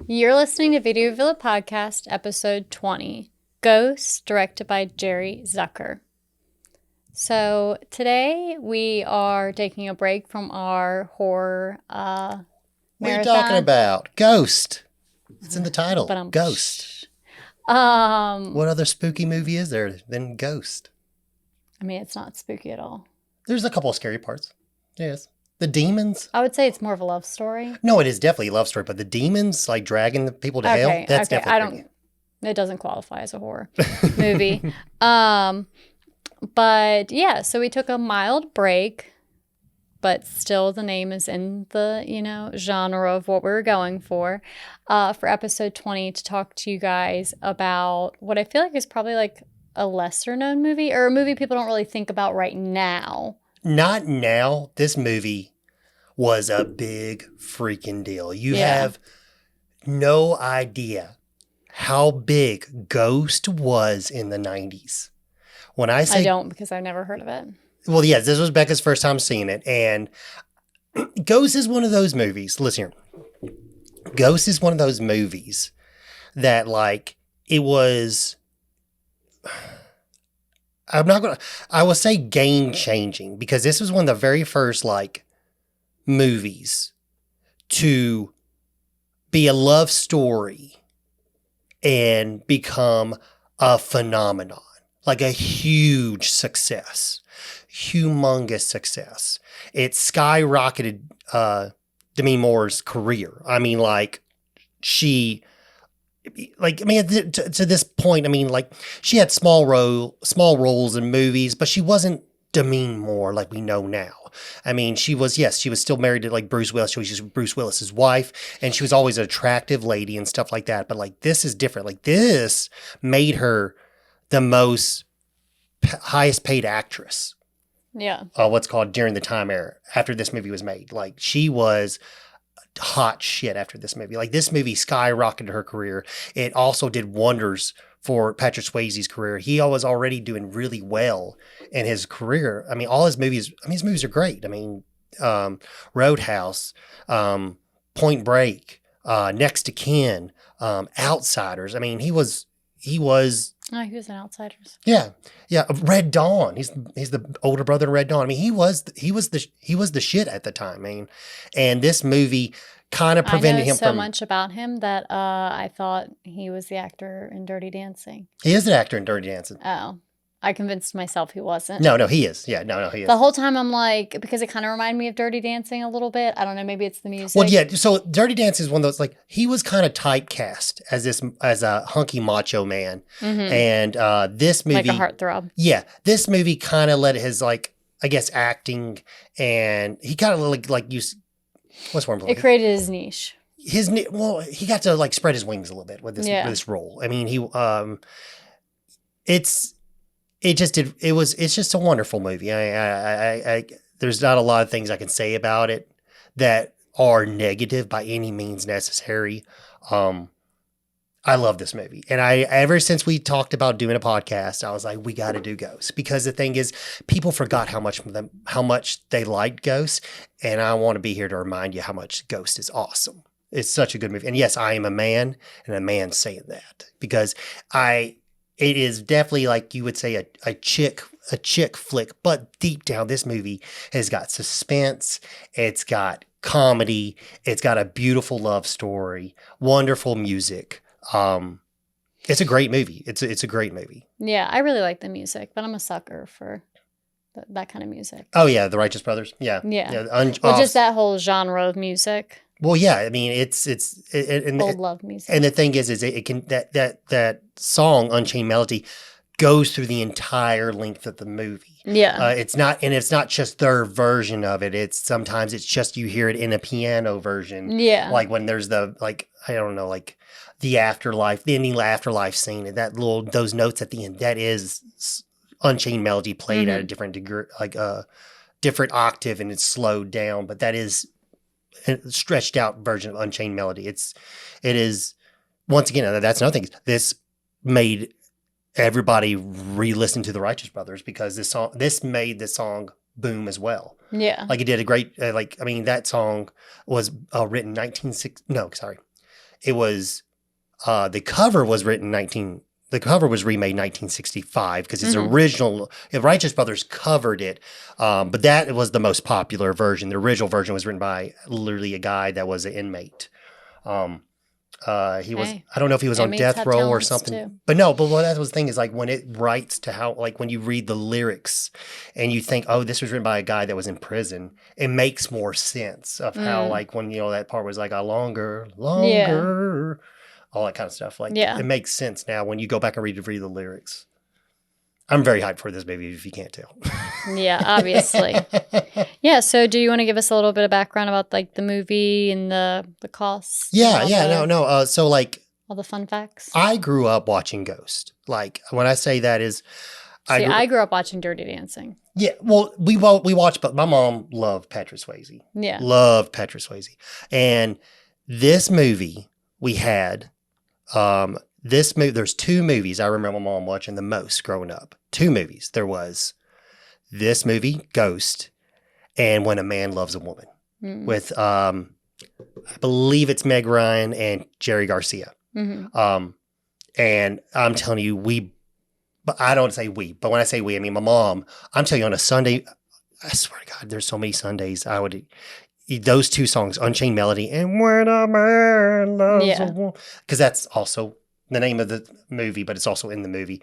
You're listening to Video Villa Podcast, episode 20, Ghosts, directed by Jerry Zucker. So today we are taking a break from our horror What are you marathon. talking about? Ghost. It's in the title. But Ghost. Um, What other spooky movie is there than Ghost? I mean, it's not spooky at all. There's a couple of scary parts. Yes. The demons? I would say it's more of a love story. No, it is definitely a love story, but the demons, like dragging the people to hell, that's definitely creepy. It doesn't qualify as a horror movie. But yeah, so we took a mild break, but still the name is in the, genre of what we were going for episode 20 to talk to you guys about what I feel like is probably like a lesser known movie or a movie people don't really think about right now. Not now. This movie was a big freaking deal. You have no idea how big Ghost was in the 90s. When I say I don't, because I've never heard of it. Well, yes, this was Becca's first time seeing it. And Ghost is one of those movies. Listen here. Ghost is one of those movies that, like, it was... I will say game changing, because this was one of the very first, like, movies to be a love story and become a phenomenon. Like a huge success, humongous success. It skyrocketed Demi Moore's career. I mean, to this point, I mean, like, she had small roles in movies, but she wasn't Demi Moore like we know now. I mean, she was still married to, like, Bruce Willis. She was just Bruce Willis's wife, and she was always an attractive lady and stuff like that. But, like, this is different. Like, this made her the most highest paid actress. Yeah. What's called during the time era after this movie was made. Like, she was hot shit after this movie. Like, this movie skyrocketed her career. It also did wonders for Patrick Swayze's career. He was already doing really well in his career. I mean, all his movies, his movies are great. I mean, Roadhouse, Point Break, Next to Kin, Outsiders. I mean, he was Oh, he was in Outsiders. Yeah. Red Dawn. He's the older brother in Red Dawn. I mean, he was the shit at the time. I mean, and this movie kind of prevented him from. I know so much about him that I thought he was the actor in Dirty Dancing. He is the actor in Dirty Dancing. Oh, I convinced myself he wasn't. No, he is. Yeah, no, he is. The whole time I'm like, because it kind of reminded me of Dirty Dancing a little bit. I don't know, maybe it's the music. Well, yeah. So Dirty Dancing is one of those, like, he was kind of typecast as a hunky macho man, and this movie, like a heartthrob. Yeah, this movie kind of let his, like, I guess, acting, and he kind of like used. What's one? It created his niche. He got to, like, spread his wings a little bit with this role. I mean, it's just a wonderful movie. I there's not a lot of things I can say about it that are negative by any means necessary. I love this movie. And ever since we talked about doing a podcast, I was like, we got to do Ghosts, because the thing is, people forgot how much they liked Ghosts. And I want to be here to remind you how much Ghost is awesome. It's such a good movie. And yes, I am a man, and a man saying that, because it is definitely, like you would say, a chick flick, but deep down, this movie has got suspense. It's got comedy. It's got a beautiful love story, wonderful music. It's a great movie. It's a great movie. Yeah, I really like the music, but I'm a sucker for that kind of music. Oh yeah, the Righteous Brothers. Yeah. Just that whole genre of music. Well, yeah, I mean, old love music. And the thing is it can that song Unchained Melody goes through the entire length of the movie. Yeah, it's not just their version of it. Sometimes it's just you hear it in a piano version. Yeah, like when there's the, like, I don't know, like the ending afterlife scene, and those notes at the end. That is Unchained Melody played at a different degree, like a different octave, and it's slowed down. But that is a stretched out version of Unchained Melody. It is, once again, that's another thing. This made everybody re-listen to the Righteous Brothers, because this made the song boom as well. Yeah. Like, it did a great, that song was written it was the cover was the cover was remade in 1965 because its original, Righteous Brothers covered it, but that was the most popular version. The original version was written by literally a guy that was an inmate. He was, I don't know if he was on death row or something, too. But what that was the thing is like when it writes to how, like when you read the lyrics and you think, oh, this was written by a guy that was in prison, it makes more sense of how, like when, that part was like a longer, all that kind of stuff. Like it makes sense now when you go back and read the lyrics. I'm very hyped for this movie, if you can't tell. Yeah, obviously. Yeah, so do you want to give us a little bit of background about like the movie and the costs? No. So like all the fun facts. I grew up watching Ghost. Like when I say that is, I grew up watching Dirty Dancing. Yeah, well, we watched, but my mom loved Patrick Swayze. Yeah, loved Patrick Swayze, and this movie we had. There's two movies I remember my mom watching the most growing up. Two movies. There was this movie, Ghost, and When a Man Loves a Woman, with I believe it's Meg Ryan and Jerry Garcia. And I'm telling you, but I don't say we, but when I say we, I mean my mom. I'm telling you, on a Sunday, I swear to God, there's so many Sundays I would. Those two songs, Unchained Melody and When a Man Loves a Woman, because that's also the name of the movie, but it's also in the movie.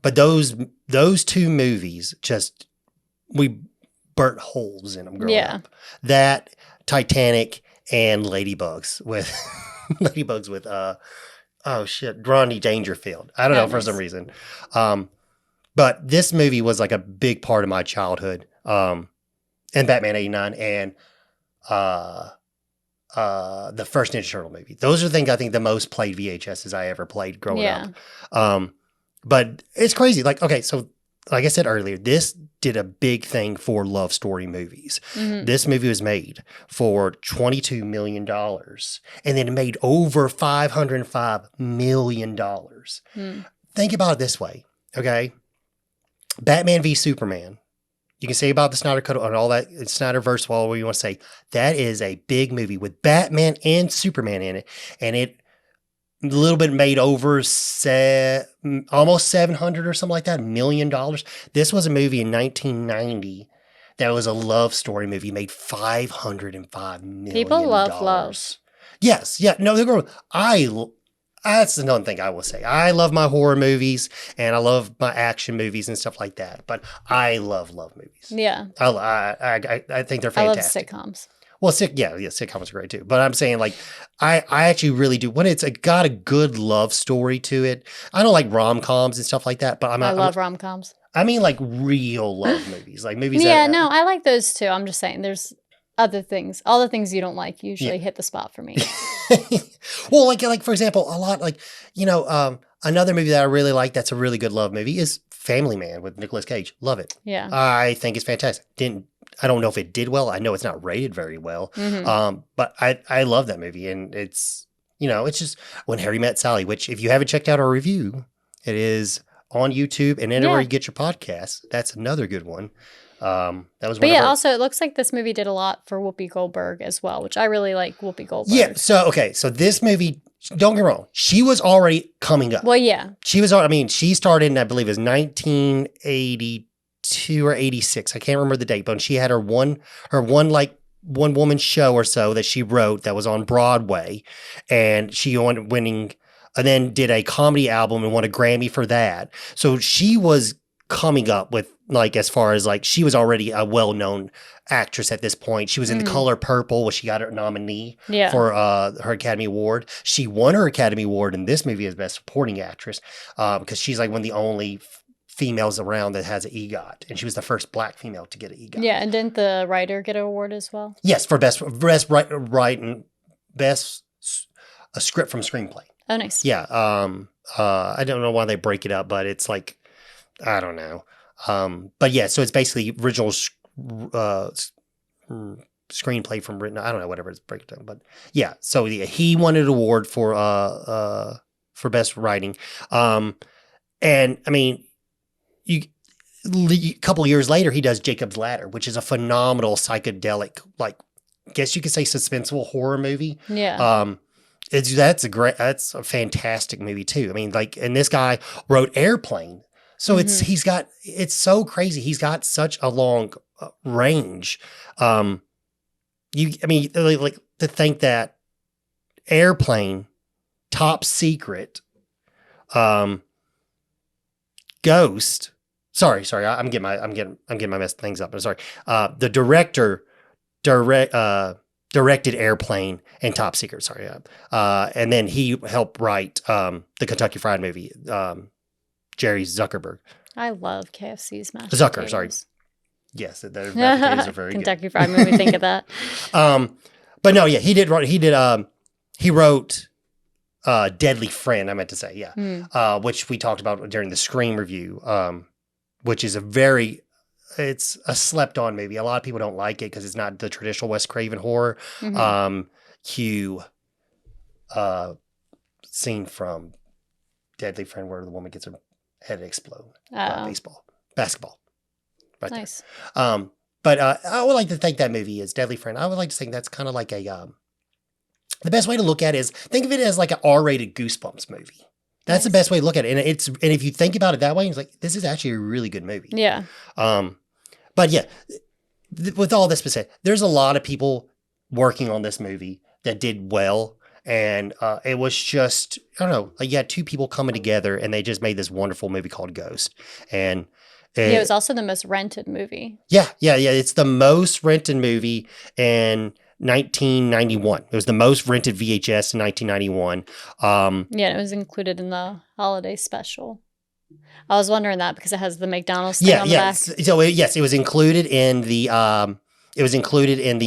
But those two movies, just we burnt holes in them growing up. That, Titanic, and Ladybugs with Rodney Dangerfield. I don't know for some reason. But this movie was like a big part of my childhood. And Batman 89 and the first Ninja Turtle movie. Those are the things I think the most played VHSs I ever played growing up. But it's crazy. Like, okay, so like I said earlier, this did a big thing for love story movies. This movie was made for $22 million and then it made over $505 million. Think about it this way, okay? Batman v Superman. You can say about the Snyder Cut and all that, Snyderverse, whatever you want to say. That is a big movie with Batman and Superman in it. And it a little bit made over almost 700 or something like that, $1 million. This was a movie in 1990 that was a love story movie, made $505 million. People love love. Yes. Yeah. No, they're going, that's another thing I will say. I love my horror movies and I love my action movies and stuff like that. But I love movies. Yeah. I think they're fantastic. I love sitcoms. Well, sitcoms are great too. But I'm saying like, I actually really do. When it's got a good love story to it. I don't like rom-coms and stuff like that. But I love rom-coms. I mean like real love movies. Like movies no, I like those too. I'm just saying there's other things. All the things you don't like usually hit the spot for me. Well, like for example, a lot like, another movie that I really like that's a really good love movie is Family Man with Nicolas Cage. Love it. Yeah. I think it's fantastic. I don't know if it did well. I know it's not rated very well. But I love that movie. And it's, it's just When Harry Met Sally, which if you haven't checked out our review, it is on YouTube and anywhere you get your podcasts. That's another good one. That was one also it looks like this movie did a lot for Whoopi Goldberg as well, which I really like Whoopi Goldberg. Yeah, so this movie, don't get me wrong, she was already coming up. Well, yeah. She started in, I believe it was 1982 or 86. I can't remember the date, but she had her one woman show or so that she wrote that was on Broadway, and she won winning and then did a comedy album and won a Grammy for that. So she was coming up with, like, as far as like, she was already a well-known actress at this point. She was in The Color Purple, where she got her nominee for her Academy Award. She won her Academy Award in this movie as Best Supporting Actress because she's like one of the only females around that has an EGOT, and she was the first Black female to get an EGOT. Yeah, and didn't the writer get an award as well? Yes, for best writing, best a script from screenplay. Oh, nice. Yeah. I don't know why they break it up, but it's like, I don't know. But yeah, so it's basically original screenplay from written. I don't know, whatever it's break down. But yeah, so he won an award for best writing. And I mean, a couple of years later, he does Jacob's Ladder, which is a phenomenal psychedelic, like, I guess you could say suspenseful horror movie. Yeah. That's a fantastic movie too. I mean, like, and this guy wrote Airplane, so it's so crazy. He's got such a long range. I mean, like to think that Airplane, Top Secret, Ghost. Sorry, I'm getting my messed things up. I'm sorry. The director directed Airplane and Top Secret. Sorry, and then he helped write the Kentucky Fried Movie. Jerry Zuckerberg. I love KFC's mashed Zucker. potatoes. Sorry. Yes, their mashed potatoes are very Kentucky Fried Movie. Think of that. But no, yeah, he wrote Deadly Friend. I meant to say, yeah, which we talked about during the Scream review. Which is it's a slept on movie. A lot of people don't like it because it's not the traditional Wes Craven horror. Cue scene from Deadly Friend where the woman gets her head explode. Basketball. Right nice. There. But I would like to think that movie is Deadly Friend. I would like to think that's kind of like the best way to look at it is think of it as like an R-rated Goosebumps movie. That's the best way to look at it. And if you think about it that way, it's like, this is actually a really good movie. Yeah. But yeah, with all this said, there's a lot of people working on this movie that did well. And it was just, I don't know, like you had two people coming together and they just made this wonderful movie called Ghost. And it was also the most rented movie. Yeah. It's the most rented movie in 1991. It was the most rented VHS in 1991. Yeah, it was included in the holiday special. I was wondering that because it has the McDonald's thing on the back. So yes, it was included in the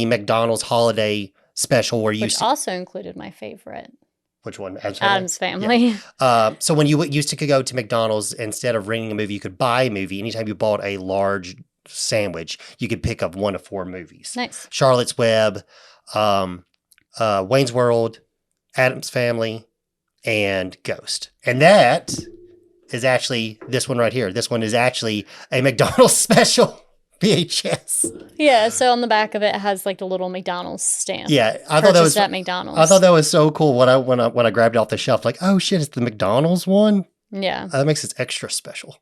McDonald's holiday special which also included my favorite. Which one? Addams Family. Yeah. So when you used to go to McDonald's, instead of renting a movie, you could buy a movie. Anytime you bought a large sandwich, you could pick up one of four movies. Nice. Charlotte's Web, Wayne's World, Addams Family, and Ghost. And that is actually this one right here. This one is actually a McDonald's special VHS. Yeah, so on the back of it has like the little McDonald's stamp. Yeah, I thought that was at McDonald's. I thought that was so cool when I grabbed it off the shelf. Like, oh shit, it's the McDonald's one. Yeah, that makes it extra special.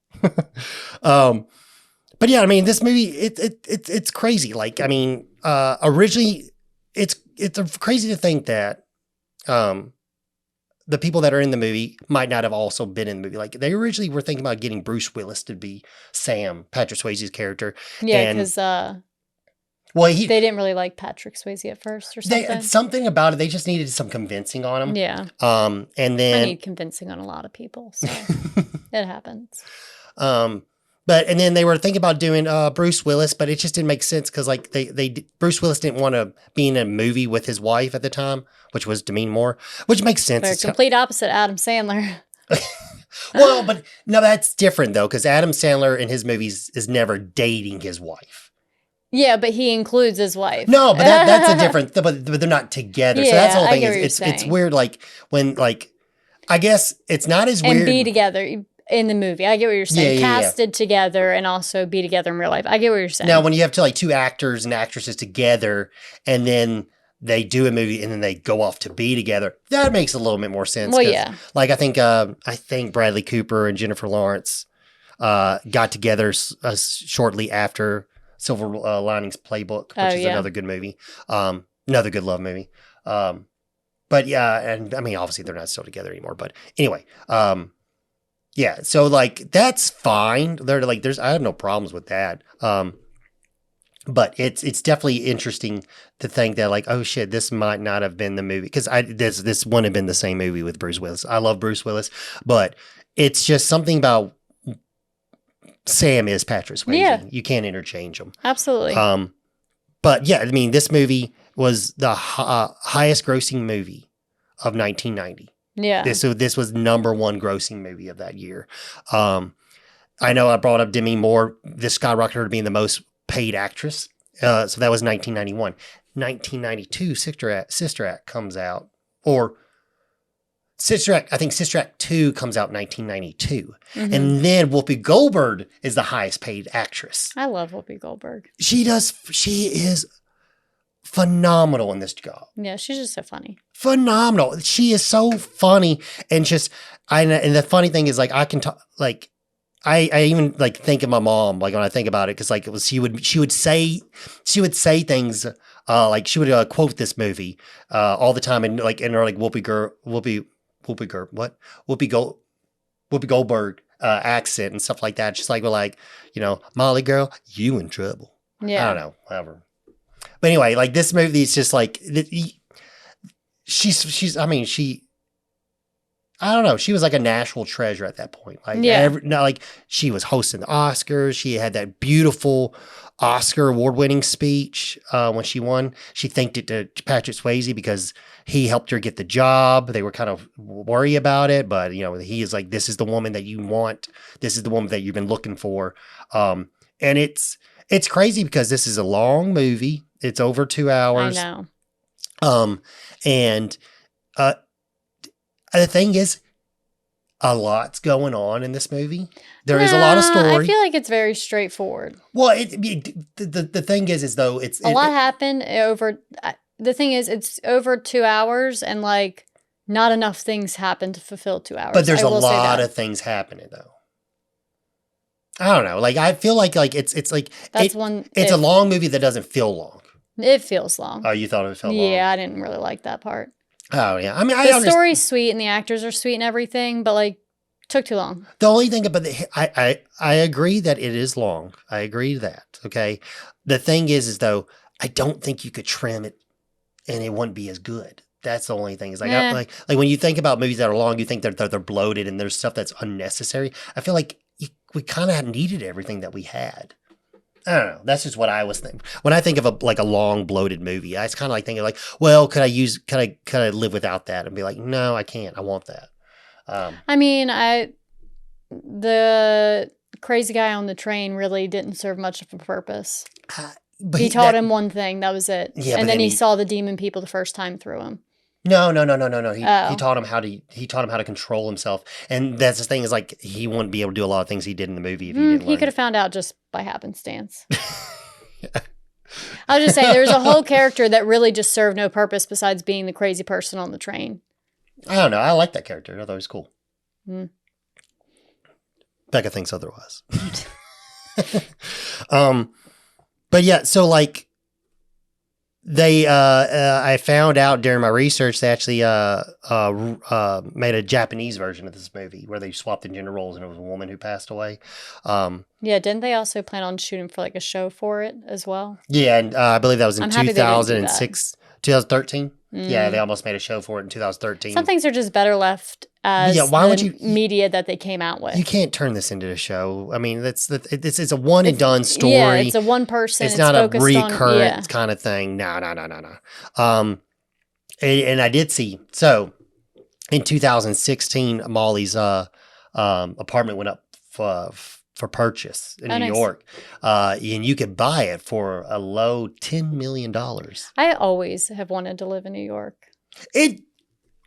But yeah, I mean, this movie it's crazy. Like, I mean, originally it's crazy to think that the people that are in the movie might not have also been in the movie. Like, they originally were thinking about getting Bruce Willis to be Sam, Patrick Swayze's character. Yeah, because they didn't really like Patrick Swayze at first or something. Something about it. They just needed some convincing on him. Yeah. And then I need convincing on a lot of people, so it happens. And then they were thinking about doing Bruce Willis, but it just didn't make sense because like Bruce Willis didn't want to be in a movie with his wife at the time, which was Demi Moore, which makes sense. They're complete opposite Adam Sandler. Well, but no, that's different though, because Adam Sandler in his movies is never dating his wife. Yeah, but he includes his wife. No, but that's a different. But they're not together. Yeah, so that's the whole thing. It's weird. Like when I guess it's not as weird. And be together in the movie. I get what you're saying. Casted together and also be together in real life. I get what you're saying. Now, when you have two actors and actresses together and then they do a movie and then they go off to be together, that makes a little bit more sense. Well, yeah. Like I think Bradley Cooper and Jennifer Lawrence got together shortly after Silver Linings Playbook, which is another good movie. Another good love movie. But yeah, and I mean, obviously they're not still together anymore, but anyway, yeah, so like that's fine. They're like, I have no problems with that. But it's definitely interesting to think that like, oh shit, this might not have been the movie because this wouldn't have been the same movie with Bruce Willis. I love Bruce Willis, but it's just something about Sam is Patrick Swayze. Yeah. You can't interchange them. Absolutely. But yeah, I mean, this movie was the highest grossing movie of 1990. Yeah. This was number one grossing movie of that year. I know I brought up Demi Moore. This skyrocketed her to being the most paid actress. So that was 1991. 1992, Sister Act comes out. Or Sister Act, I think Sister Act 2 comes out in 1992. Mm-hmm. And then Whoopi Goldberg is the highest paid actress. I love Whoopi Goldberg. She is phenomenal in this job. Yeah, she's just so funny. Phenomenal. She is so funny, and and the funny thing is, like, I can talk, like, I even like think of my mom, like, when I think about it, because like it was she would say things like she would quote this movie all the time, and like in her like Whoopi Goldberg accent and stuff like that. Just like we're like, Molly girl, you in trouble. Yeah. I don't know, whatever. But anyway, like this movie is just like I don't know. She was like a national treasure at that point. Like, like she was hosting the Oscars. She had that beautiful Oscar award-winning speech when she won. She thanked it to Patrick Swayze because he helped her get the job. They were kind of worried about it, but he is like, this is the woman that you want. This is the woman that you've been looking for. And it's crazy because this is a long movie. It's over 2 hours. I know. And the thing is, a lot's going on in this movie. There is a lot of story. I feel like it's very straightforward. Well, the thing is though, a lot happened over. The thing is, it's over 2 hours, and like not enough things happen to fulfill 2 hours. But there's a lot of things happening though. I don't know. Like I feel like it's like it's a long movie that doesn't feel long. It feels long. Oh, you thought it felt long? Yeah, I didn't really like that part. Oh yeah, I mean, the story's sweet and the actors are sweet and everything, but like, took too long. The only thing about I agree that it is long. I agree to that. Okay, the thing is though, I don't think you could trim it, and it wouldn't be as good. That's the only thing. Is like like when you think about movies that are long, you think they're bloated and there's stuff that's unnecessary. I feel like we kind of needed everything that we had. I don't know. That's just what I was thinking. When I think of a long bloated movie, I was kind of like thinking like, well, could I live without that? And be like, no, I can't. I want that. I mean, the crazy guy on the train really didn't serve much of a purpose. But he taught him one thing. That was it. Yeah, and then he saw the demon people the first time through him. No. He taught him how to control himself, and that's the thing is like he wouldn't be able to do a lot of things he did in the movie if he didn't. He could have found out just by happenstance. I was just saying, there's a whole character that really just served no purpose besides being the crazy person on the train. I don't know. I like that character. I thought he was cool. Becca thinks otherwise. But yeah, so like. I found out during my research they actually made a Japanese version of this movie where they swapped the gender roles and it was a woman who passed away. Yeah, didn't they also plan on shooting for like a show for it as well? Yeah, and I believe that was in 2006, 2013. Yeah, they almost made a show for it in 2013. Some things are just better left as media that they came out with. You can't turn this into a show. I mean, it's a one and done story. Yeah, it's a one person. It's not a recurrent kind of thing. No. And I did see, so in 2016, Molly's apartment went up for purchase in New York. And you could buy it for a low $10 million. I always have wanted to live in New York.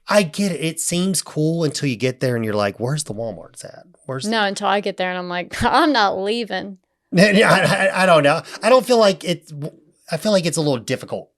I get it. It seems cool until you get there and you're like, where's the Walmart's at? Until I get there and I'm like, I'm not leaving. I don't know. I feel like it's a little difficult.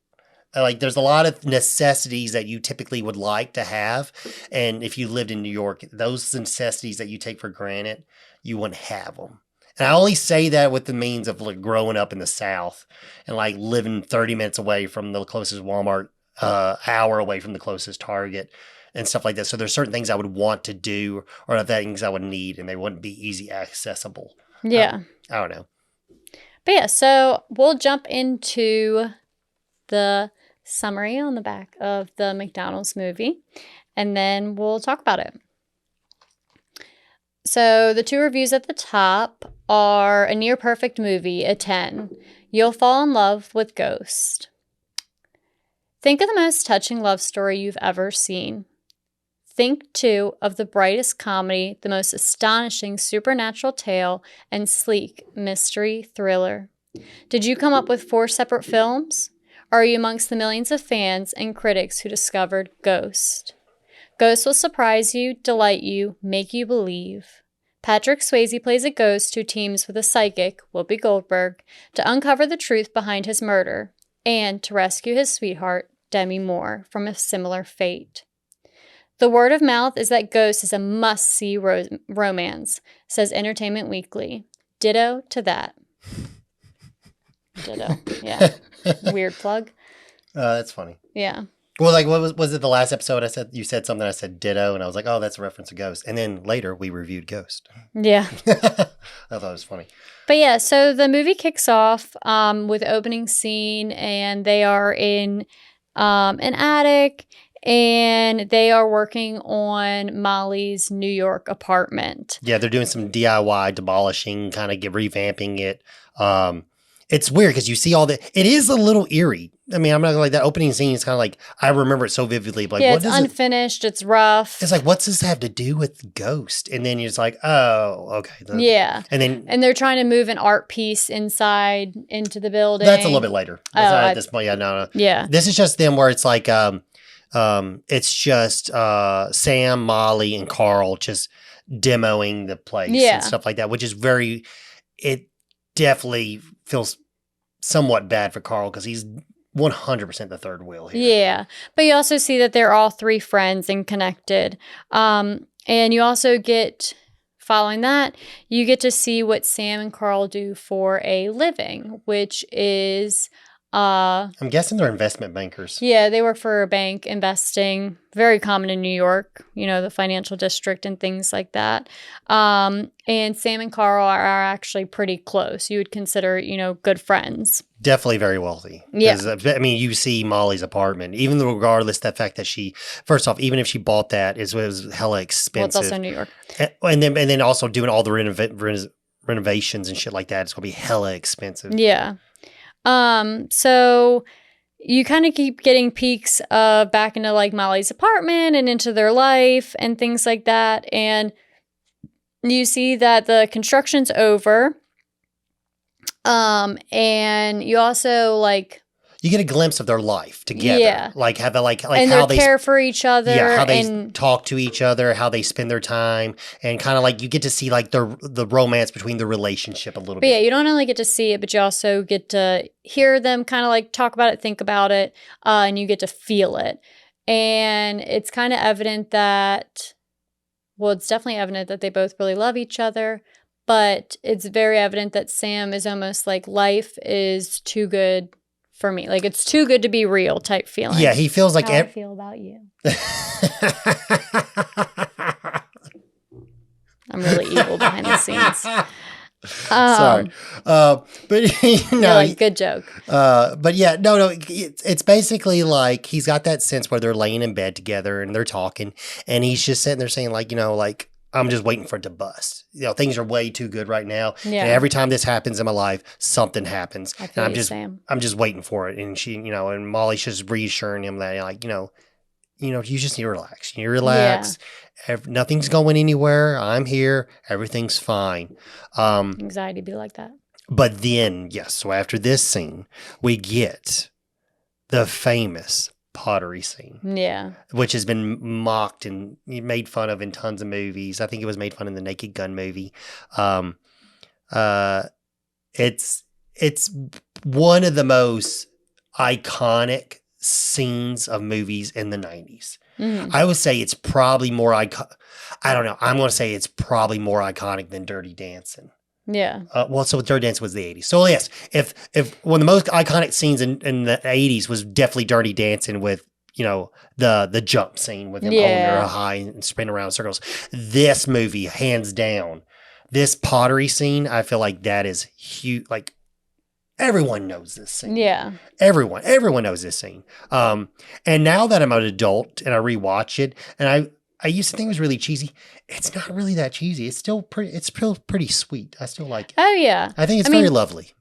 Like there's a lot of necessities that you typically would like to have. And if you lived in New York, those necessities that you take for granted, you wouldn't have them. And I only say that with the means of like growing up in the South and like living 30 minutes away from the closest Walmart, hour away from the closest Target and stuff like that. So there's certain things I would want to do or things I would need and they wouldn't be easy accessible. Yeah. I don't know. But yeah, so we'll jump into the summary on the back of the McDonald's movie and then we'll talk about it. So the two reviews at the top are a near perfect movie, a 10. You'll fall in love with Ghost. Think of the most touching love story you've ever seen. Think, too, of the brightest comedy, the most astonishing supernatural tale, and sleek mystery thriller. Did you come up with 4 separate films? Or are you amongst the millions of fans and critics who discovered Ghost? Ghost will surprise you, delight you, make you believe. Patrick Swayze plays a ghost who teams with a psychic, Whoopi Goldberg, to uncover the truth behind his murder. and to rescue his sweetheart, Demi Moore, from a similar fate. The word of mouth is that Ghost is a must-see romance, says Entertainment Weekly. Ditto to that. Ditto. Yeah. Weird plug. That's funny. Yeah. Well, like, what was it the last episode? You said something, I said ditto, and I was like, oh, that's a reference to Ghost. And then later, we reviewed Ghost. Yeah. I thought it was funny. But yeah, so the movie kicks off with the opening scene, and they are in an attic, and they are working on Molly's New York apartment. Yeah, they're doing some DIY demolishing, kind of revamping it. It's weird because you see all the. It is a little eerie. I mean, I'm not gonna like that opening scene is kind of like I remember it so vividly. But like, yeah, what it's unfinished. It's rough. It's like, what's this have to do with Ghost? And then you're just like, oh, okay. Yeah, and they're trying to move an art piece inside into the building. That's a little bit later. That's not at this point. Yeah, no. Yeah, this is just them where it's like, it's just Sam, Molly, and Carl just demoing the place and stuff like that, which is very. It definitely feels somewhat bad for Carl because he's 100% the third wheel here. Yeah, but you also see that they're all three friends and connected. And you also get, following that, you get to see what Sam and Carl do for a living, which is... I'm guessing they're investment bankers. Yeah, they work for a bank investing, very common in New York, you know, the financial district and things like that. And Sam and Carl are actually pretty close. You would consider, you know, good friends. Definitely very wealthy. Yeah. I mean, you see Molly's apartment, even regardless of the fact that she, first off, even if she bought that, it was hella expensive. Well, it's also New York. And then also doing all the renovations and shit like that, it's going to be hella expensive. Yeah. So you kind of keep getting peeks back into like Molly's apartment and into their life and things like that. And you see that the construction's over. And you also like... You get a glimpse of their life together. Yeah. Like how they and how they care for each other. Yeah, how they talk to each other, how they spend their time, and kind of like you get to see like the romance between the relationship a little bit. Yeah, you don't only get to see it, but you also get to hear them kind of like talk about it, think about it, and you get to feel it. And it's kind of evident that, well, it's definitely evident that they both really love each other, but it's very evident that Sam is almost like life is too good for me. Like, it's too good to be real type feeling. Yeah, he feels like... How I feel about you. I'm really evil behind the scenes. Sorry. But, you know... Like, good joke. But yeah, no, it's basically like he's got that sense where they're laying in bed together and they're talking, and he's just sitting there saying like, you know, like, I'm just waiting for it to bust. You know, things are way too good right now. Yeah. And every time this happens in my life, something happens. And I'm just waiting for it. And she, you know, and Molly's just reassuring him that, like, you know, you just need to relax. You relax. Yeah. Nothing's going anywhere. I'm here. Everything's fine. Anxiety be like that. But then, yes, so after this scene, we get the famous Pottery scene. Yeah. Which has been mocked and made fun of in tons of movies. I think it was made fun in the Naked Gun movie. It's one of the most iconic scenes of movies in the 90s. Mm. I would say it's probably more I don't know. I'm going to say it's probably more iconic than Dirty Dancing. Yeah. Well, so Dirty Dancing was the 80s. So yes, if one of the most iconic scenes in the 80s was definitely Dirty Dancing with, you know, the jump scene with him holding her high and spinning around in circles. This movie, hands down, this Pottery scene, I feel like that is huge. Like, everyone knows this scene. Yeah. Everyone knows this scene. And now that I'm an adult and I rewatch it, and I used to think it was really cheesy. It's not really that cheesy. It's still pretty sweet. I still like it. Oh, yeah. I think it's very lovely.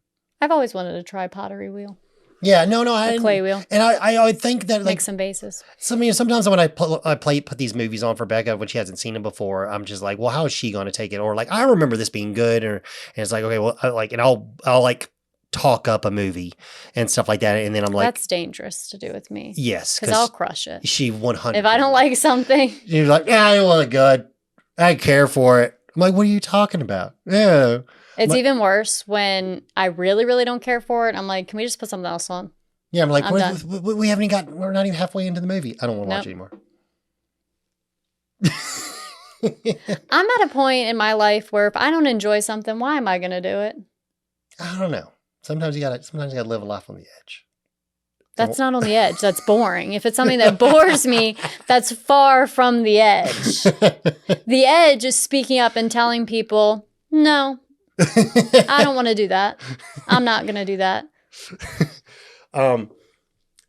I've always wanted to try pottery wheel. Yeah, no, a clay wheel. And I would think that, like, make some bases. Sometimes when I put these movies on for Becca when she hasn't seen them before, I'm just like, well, how is she going to take it? Or like, I remember this being good, and it's like, okay, well, I'll like talk up a movie and stuff like that, and then I'm like, that's dangerous to do with me. Yes, because I'll crush it. She 100. If I don't like something, she's like, yeah, I don't want it good. I care for it. I'm like, what are you talking about? Yeah. It's even worse when I really, really don't care for it. I'm like, can we just put something else on? Yeah, I'm like, I'm done. we haven't even got, we're not even halfway into the movie. I don't want to watch Nope. anymore. I'm at a point in my life where if I don't enjoy something, why am I going to do it? I don't know. Sometimes you gotta live a life on the edge. That's not on the edge. That's boring. If it's something that bores me, that's far from the edge. The edge is speaking up and telling people, no, I don't want to do that. I'm not going to do that.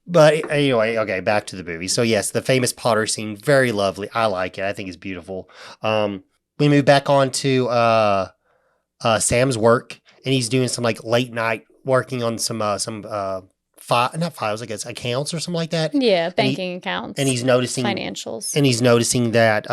But anyway, okay, back to the movie. So yes, the famous Pottery scene, very lovely. I like it. I think it's beautiful. We move back on to Sam's work, and he's doing some like late night working on some not files, I guess, accounts or something like that. Yeah, banking accounts. And he's noticing financials. And he's noticing that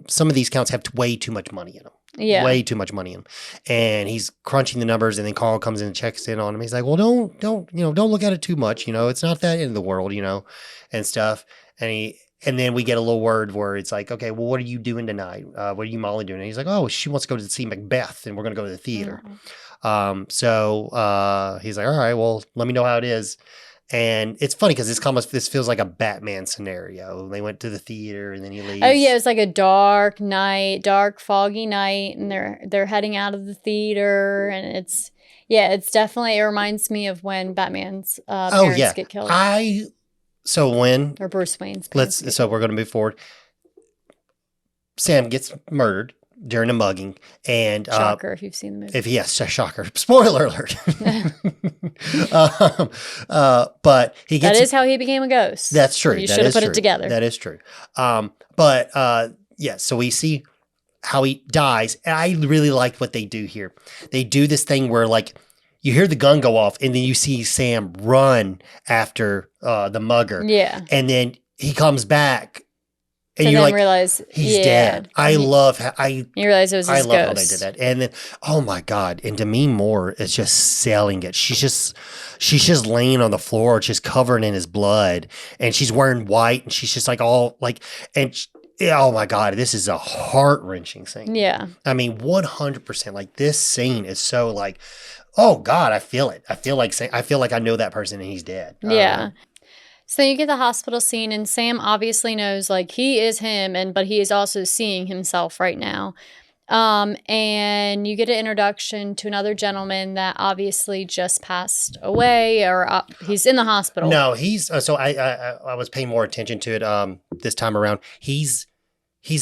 some of these accounts have way too much money in them. Yeah. Way too much money in them. And he's crunching the numbers, and then Carl comes in and checks in on him. He's like, well, don't look at it too much. It's not that end of the world, and stuff. And then we get a little word where it's like, okay, well, what are you doing tonight? What are you, Molly, doing? And he's like, oh, she wants to go to see Macbeth, and we're going to go to the theater. Mm-hmm. So he's like, all right, well, let me know how it is. And it's funny because this feels like a Batman scenario. They went to the theater and then he leaves. Oh yeah, it's like a dark night, dark foggy night, and they're heading out of the theater, and it's definitely, it reminds me of when Batman's parents get killed. Or Bruce Wayne's parents. So we're going to move forward. Sam gets murdered during a mugging, and shocker if you've seen the movie. Shocker. Spoiler alert. But he gets. That is how he became a ghost. That's true. You should have put it together. That is true. So we see how he dies, and I really like what they do here. They do this thing where like you hear the gun go off, and then you see Sam run after the mugger. Yeah, and then he comes back. And you like, realize he's dead. You realize it was his ghost. I love how they did that. And then, oh my God. And Demi Moore is just selling it. She's just laying on the floor, just covered in his blood. And she's wearing white. And she's just like all like, oh my God, this is a heart-wrenching scene. Yeah. I mean, 100%. Like this scene is so like, oh God, I feel it. I feel like I know that person and he's dead. Yeah. So you get the hospital scene, and Sam obviously knows like he is him, but he is also seeing himself right now. And you get an introduction to another gentleman that obviously just passed away, or he's in the hospital. No, he's so I was paying more attention to it this time around. He's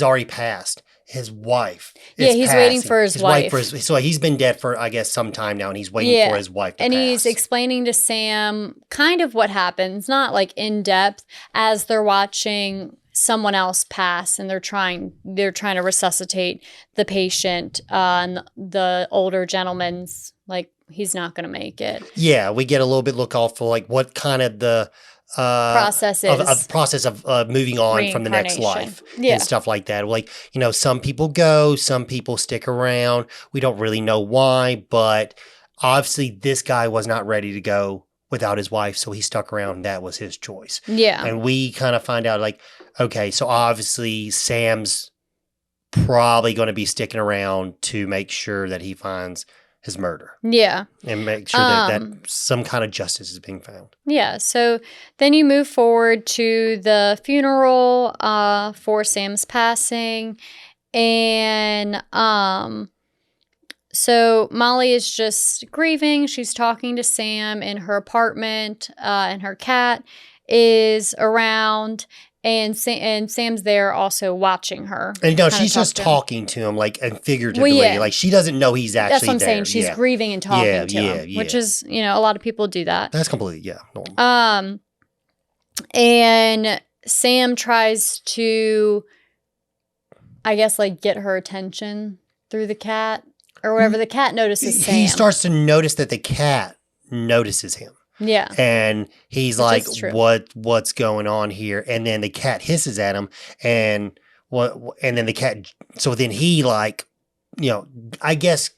already passed. His wife is he's passing. waiting for his wife. So he's been dead for, I guess, some time now, and he's waiting for his wife to pass. And he's explaining to Sam kind of what happens, not like in depth, as they're watching someone else pass, and they're trying to resuscitate the patient, and the older gentleman's like, he's not going to make it. Yeah, we get a little bit look off for like what kind of the process of moving on from the next life and stuff like that. Like, some people go, some people stick around. We don't really know why, but obviously this guy was not ready to go without his wife, so he stuck around. That was his choice. Yeah. And we kind of find out like, okay, so obviously Sam's probably going to be sticking around to make sure that he finds his murder. Yeah. And make sure that some kind of justice is being found. Yeah. So then you move forward to the funeral for Sam's passing. And so Molly is just grieving. She's talking to Sam in her apartment, and her cat is around. And Sam's there also watching her. And no, she's just talking to him, like, and figuratively. Like, she doesn't know he's actually there. That's what I'm saying. She's grieving and talking to him, which is, a lot of people do that. That's completely, normal. And Sam tries to, I guess, like, get her attention through the cat or whatever. The cat notices Sam. He starts to notice that the cat notices him. Yeah. And he's like, what's going on here? And then the cat hisses at him, and then the cat, so then he like, I guess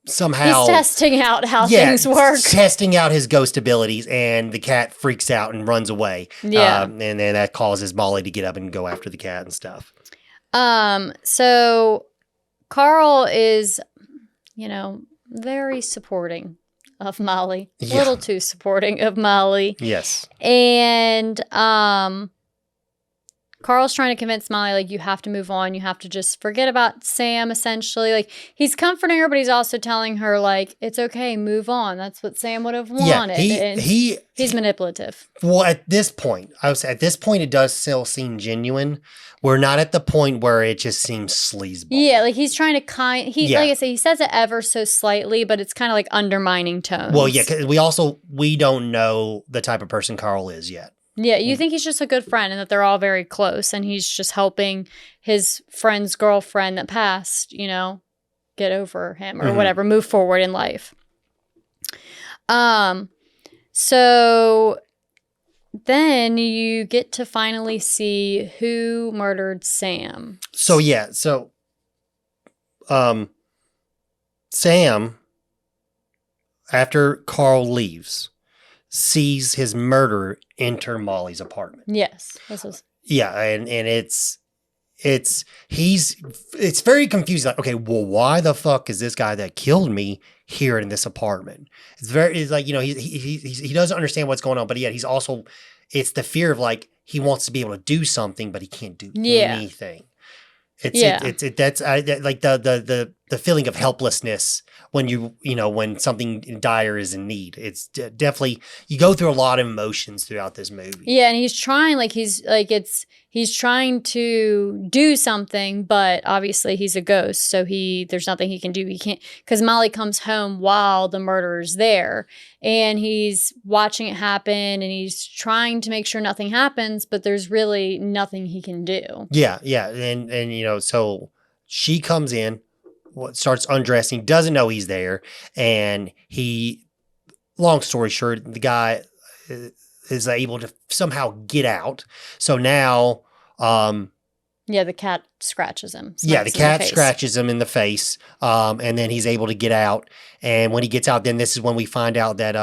somehow he's testing out how things work. Testing out his ghost abilities, and the cat freaks out and runs away. Yeah. And then that causes Molly to get up and go after the cat and stuff. So Carl is, very supporting of Molly. A Yeah. little too supporting of Molly. Yes. And Carl's trying to convince Molly, like, you have to move on. You have to just forget about Sam, essentially. Like, he's comforting her, but he's also telling her, like, it's okay, move on. That's what Sam would have wanted. Yeah, he's manipulative. Well, at this point, I would say at this point, it does still seem genuine. We're not at the point where it just seems sleazeball. Yeah, like, he's trying to Yeah. like I say, he says it ever so slightly, but it's kind of like undermining tones. Well, yeah, 'cause we don't know the type of person Carl is yet. Yeah, you think he's just a good friend and that they're all very close and he's just helping his friend's girlfriend that passed, you know, get over him or whatever, move forward in life. So then you get to finally see who murdered Sam. So Sam, after Carl leaves, sees his murderer enter Molly's apartment. Yes. This is Yeah, and it's very confusing. Like, okay, well, why the fuck is this guy that killed me here in this apartment? It's like, you know, he doesn't understand what's going on, but yet it's the fear of, like, he wants to be able to do something, but he can't do anything. Like the feeling of helplessness when something dire is in need. It's definitely, you go through a lot of emotions throughout this movie. Yeah, and he's trying, he's trying to do something, but obviously he's a ghost, so there's nothing he can do. He can't, because Molly comes home while the murderer's there, and he's watching it happen, and he's trying to make sure nothing happens, but there's really nothing he can do. Yeah, and you know, so she comes in, starts undressing, doesn't know he's there, and long story short, the guy is able to somehow get out. So now, the cat scratches him. The cat scratches him in the face, and then he's able to get out. And when he gets out, then this is when we find out that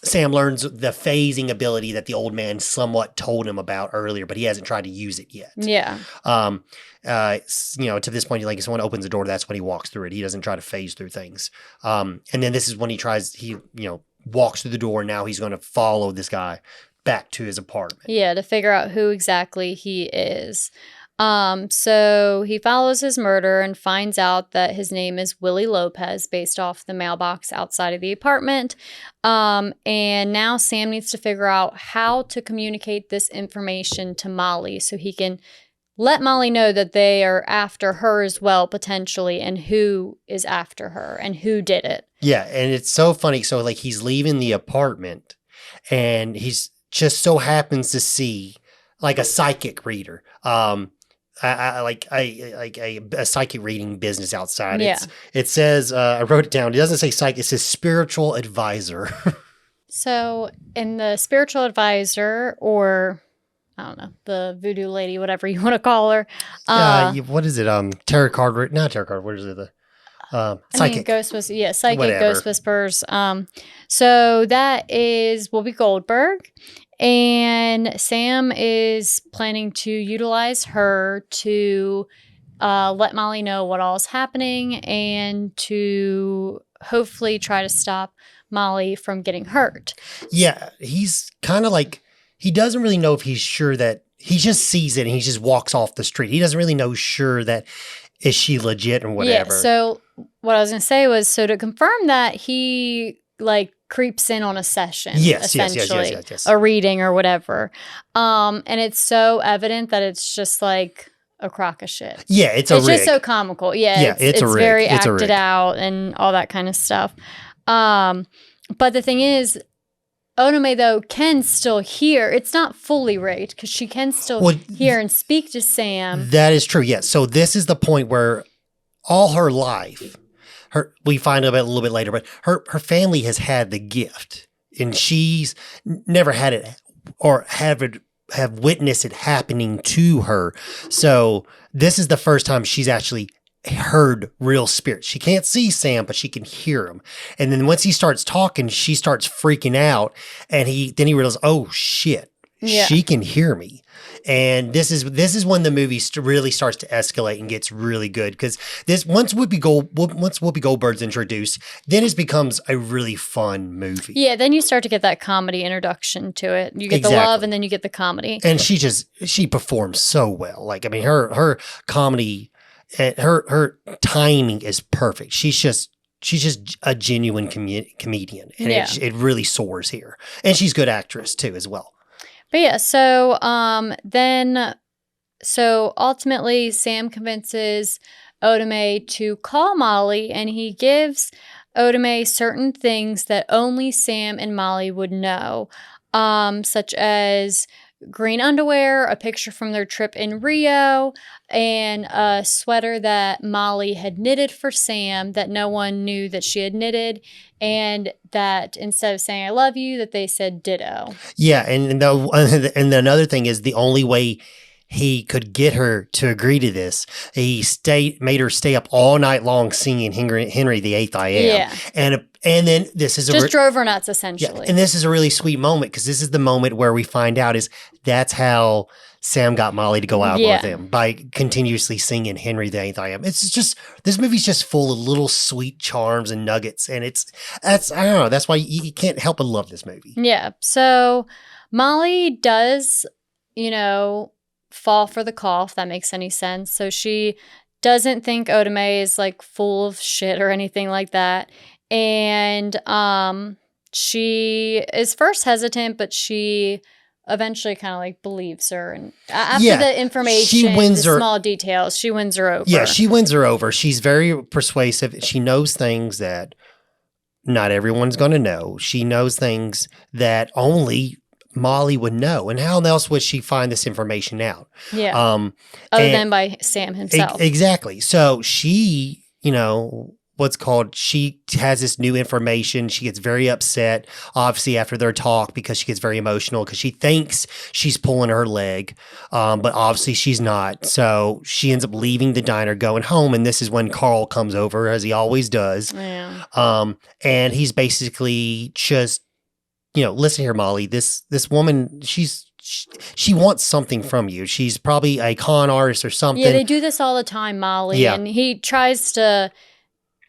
Sam learns the phasing ability that the old man somewhat told him about earlier, but he hasn't tried to use it yet. Yeah. To this point, like, if someone opens the door, that's when he walks through it. He doesn't try to phase through things. And then this is when he walks through the door, and now he's going to follow this guy back to his apartment. Yeah, to figure out who exactly he is. So he follows his murderer and finds out that his name is Willie Lopez, based off the mailbox outside of the apartment. And now Sam needs to figure out how to communicate this information to Molly so he can let Molly know that they are after her as well, potentially, and who is after her and who did it. Yeah, and it's so funny. So, like, he's leaving the apartment, and he's just so happens to see, like, a psychic reader. A psychic reading business outside. Yeah. It says, I wrote it down. It doesn't say psychic. It says spiritual advisor. So in the spiritual advisor, or I don't know, the voodoo lady, whatever you want to call her. What is it? Tarot card? Not tarot card. What is it? Psychic. Ghost Whispers. Yeah, psychic. Whatever. Ghost Whispers. So that is Whoopi Goldberg. And Sam is planning to utilize her to let Molly know what all is happening and to hopefully try to stop Molly from getting hurt. Yeah, he's kind of like, he doesn't really know if he's sure that, he just sees it and he just walks off the street. He doesn't really know sure that, is she legit or whatever. Yeah, so what I was going to say was, so to confirm that, he creeps in on a session, essentially, yes. A reading or whatever. And it's so evident that it's just like a crock of shit. Yeah, it's rig. Just so comical. Yeah, it's a rig. Very acted out and all that kind of stuff. But the thing is, Onome, though, can still hear. It's not fully rigged because she can still hear and speak to Sam. That is true, yes. So this is the point where all her life, we find out a little bit later, but her family has had the gift, and she's never had it or have witnessed it happening to her. So this is the first time she's actually heard real spirits. She can't see Sam, but she can hear him. And then once he starts talking, she starts freaking out, and then he realizes, oh shit, she can hear me. And this is when the movie really starts to escalate and gets really good, because once Whoopi Goldberg's introduced, then it becomes a really fun movie. Yeah, then you start to get that comedy introduction to it. You get the love, and then you get the comedy. And she performs so well. Like, I mean, her comedy, her timing is perfect. She's just a genuine comedian, and it really soars here. And she's a good actress too, as well. But yeah, so ultimately Sam convinces Otome to call Molly, and he gives Otome certain things that only Sam and Molly would know, such as green underwear, a picture from their trip in Rio, and a sweater that Molly had knitted for Sam that no one knew that she had knitted, and that instead of saying I love you, that they said ditto. Yeah, and another thing is, the only way he could get her to agree to this, he made her stay up all night long singing Henry the Eighth I Am. Yeah. And then this is drove her nuts, essentially. Yeah, and this is a really sweet moment, because this is the moment where we find out that's how Sam got Molly to go out with him, by continuously singing Henry the Eighth I Am. It's just, this movie's just full of little sweet charms and nuggets, and I don't know, that's why you can't help but love this movie. Yeah. So Molly does, fall for the call, if that makes any sense. So she doesn't think Otome is like full of shit or anything like that. And she is first hesitant, but she eventually kind of like believes her. And after the information, small details, she wins her over. Yeah, she wins her over. She's very persuasive. She knows things that not everyone's going to know. She knows things that only Molly would know. And how else would she find this information out? Yeah. Other than by Sam himself. Exactly. So she, she has this new information. She gets very upset, obviously, after their talk, because she gets very emotional, because she thinks she's pulling her leg, but obviously she's not. So she ends up leaving the diner, going home, and this is when Carl comes over, as he always does. Yeah. And he's basically just, listen here, Molly, this woman, she wants something from you. She's probably a con artist or something. Yeah, they do this all the time, Molly. Yeah. And he tries to,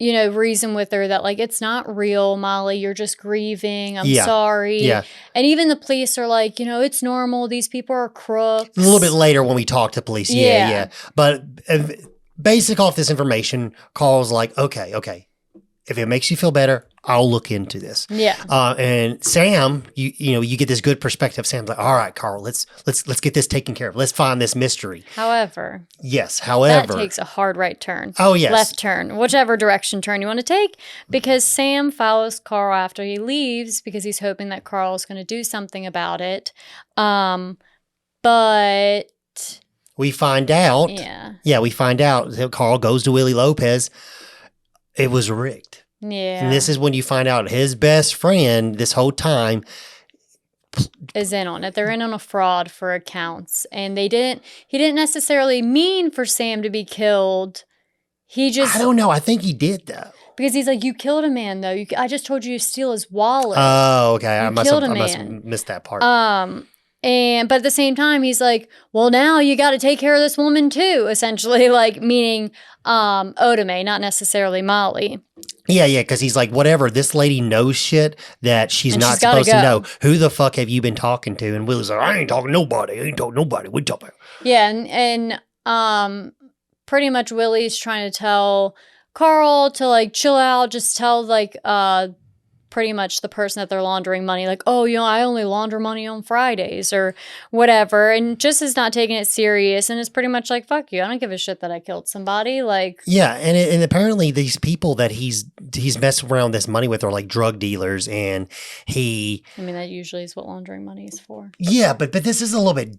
reason with her that, like, it's not real, Molly. You're just grieving. I'm sorry. Yeah. And even the police are like, it's normal. These people are crooks. A little bit later when we talk to police. Yeah. But basic off this information, Carl's like, okay. If it makes you feel better, I'll look into this. Yeah. And Sam, you get this good perspective. Sam's like, all right, Carl, let's get this taken care of. Let's find this mystery. However, that takes a hard right turn. Oh, yes. Left turn, whichever direction turn you want to take, because Sam follows Carl after he leaves, because he's hoping that Carl's going to do something about it. But we find out. Yeah, we find out that Carl goes to Willie Lopez. It was rigged. Yeah. And this is when you find out his best friend this whole time is in on it. They're in on a fraud for accounts. And he didn't necessarily mean for Sam to be killed. I don't know. I think he did, though. Because he's like, you killed a man, though. I just told you to steal his wallet. Oh, okay. I must have missed that part. But at the same time, he's like, well, now you got to take care of this woman too, essentially, like, meaning Otome, not necessarily Molly. Yeah, because he's like, whatever, this lady knows shit that she's not supposed to know. Who the fuck have you been talking to? And Will's like, I ain't talking to nobody. What you talking about? Yeah, and pretty much Willie's trying to tell Carl to, like, chill out, just tell, like, pretty much the person that they're laundering money, like, oh, I only launder money on Fridays or whatever, and just is not taking it serious, and it's pretty much like, fuck you, I don't give a shit that I killed somebody, like. Yeah, and apparently these people that he's messing around this money with are like drug dealers, and that usually is what laundering money is for. Yeah, but this is a little bit.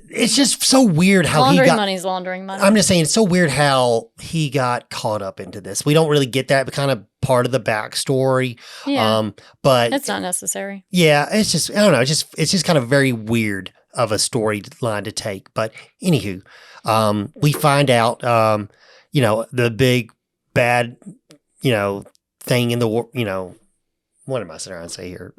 It's just so weird how laundering money's laundering money. I'm just saying, it's so weird how he got caught up into this. We don't really get that kind of part of the backstory. Yeah. But it's not necessary. Yeah, it's just, I don't know, it's just kind of very weird of a storyline to take. But anywho, we find out, the big bad, thing in the, what am I trying to say here?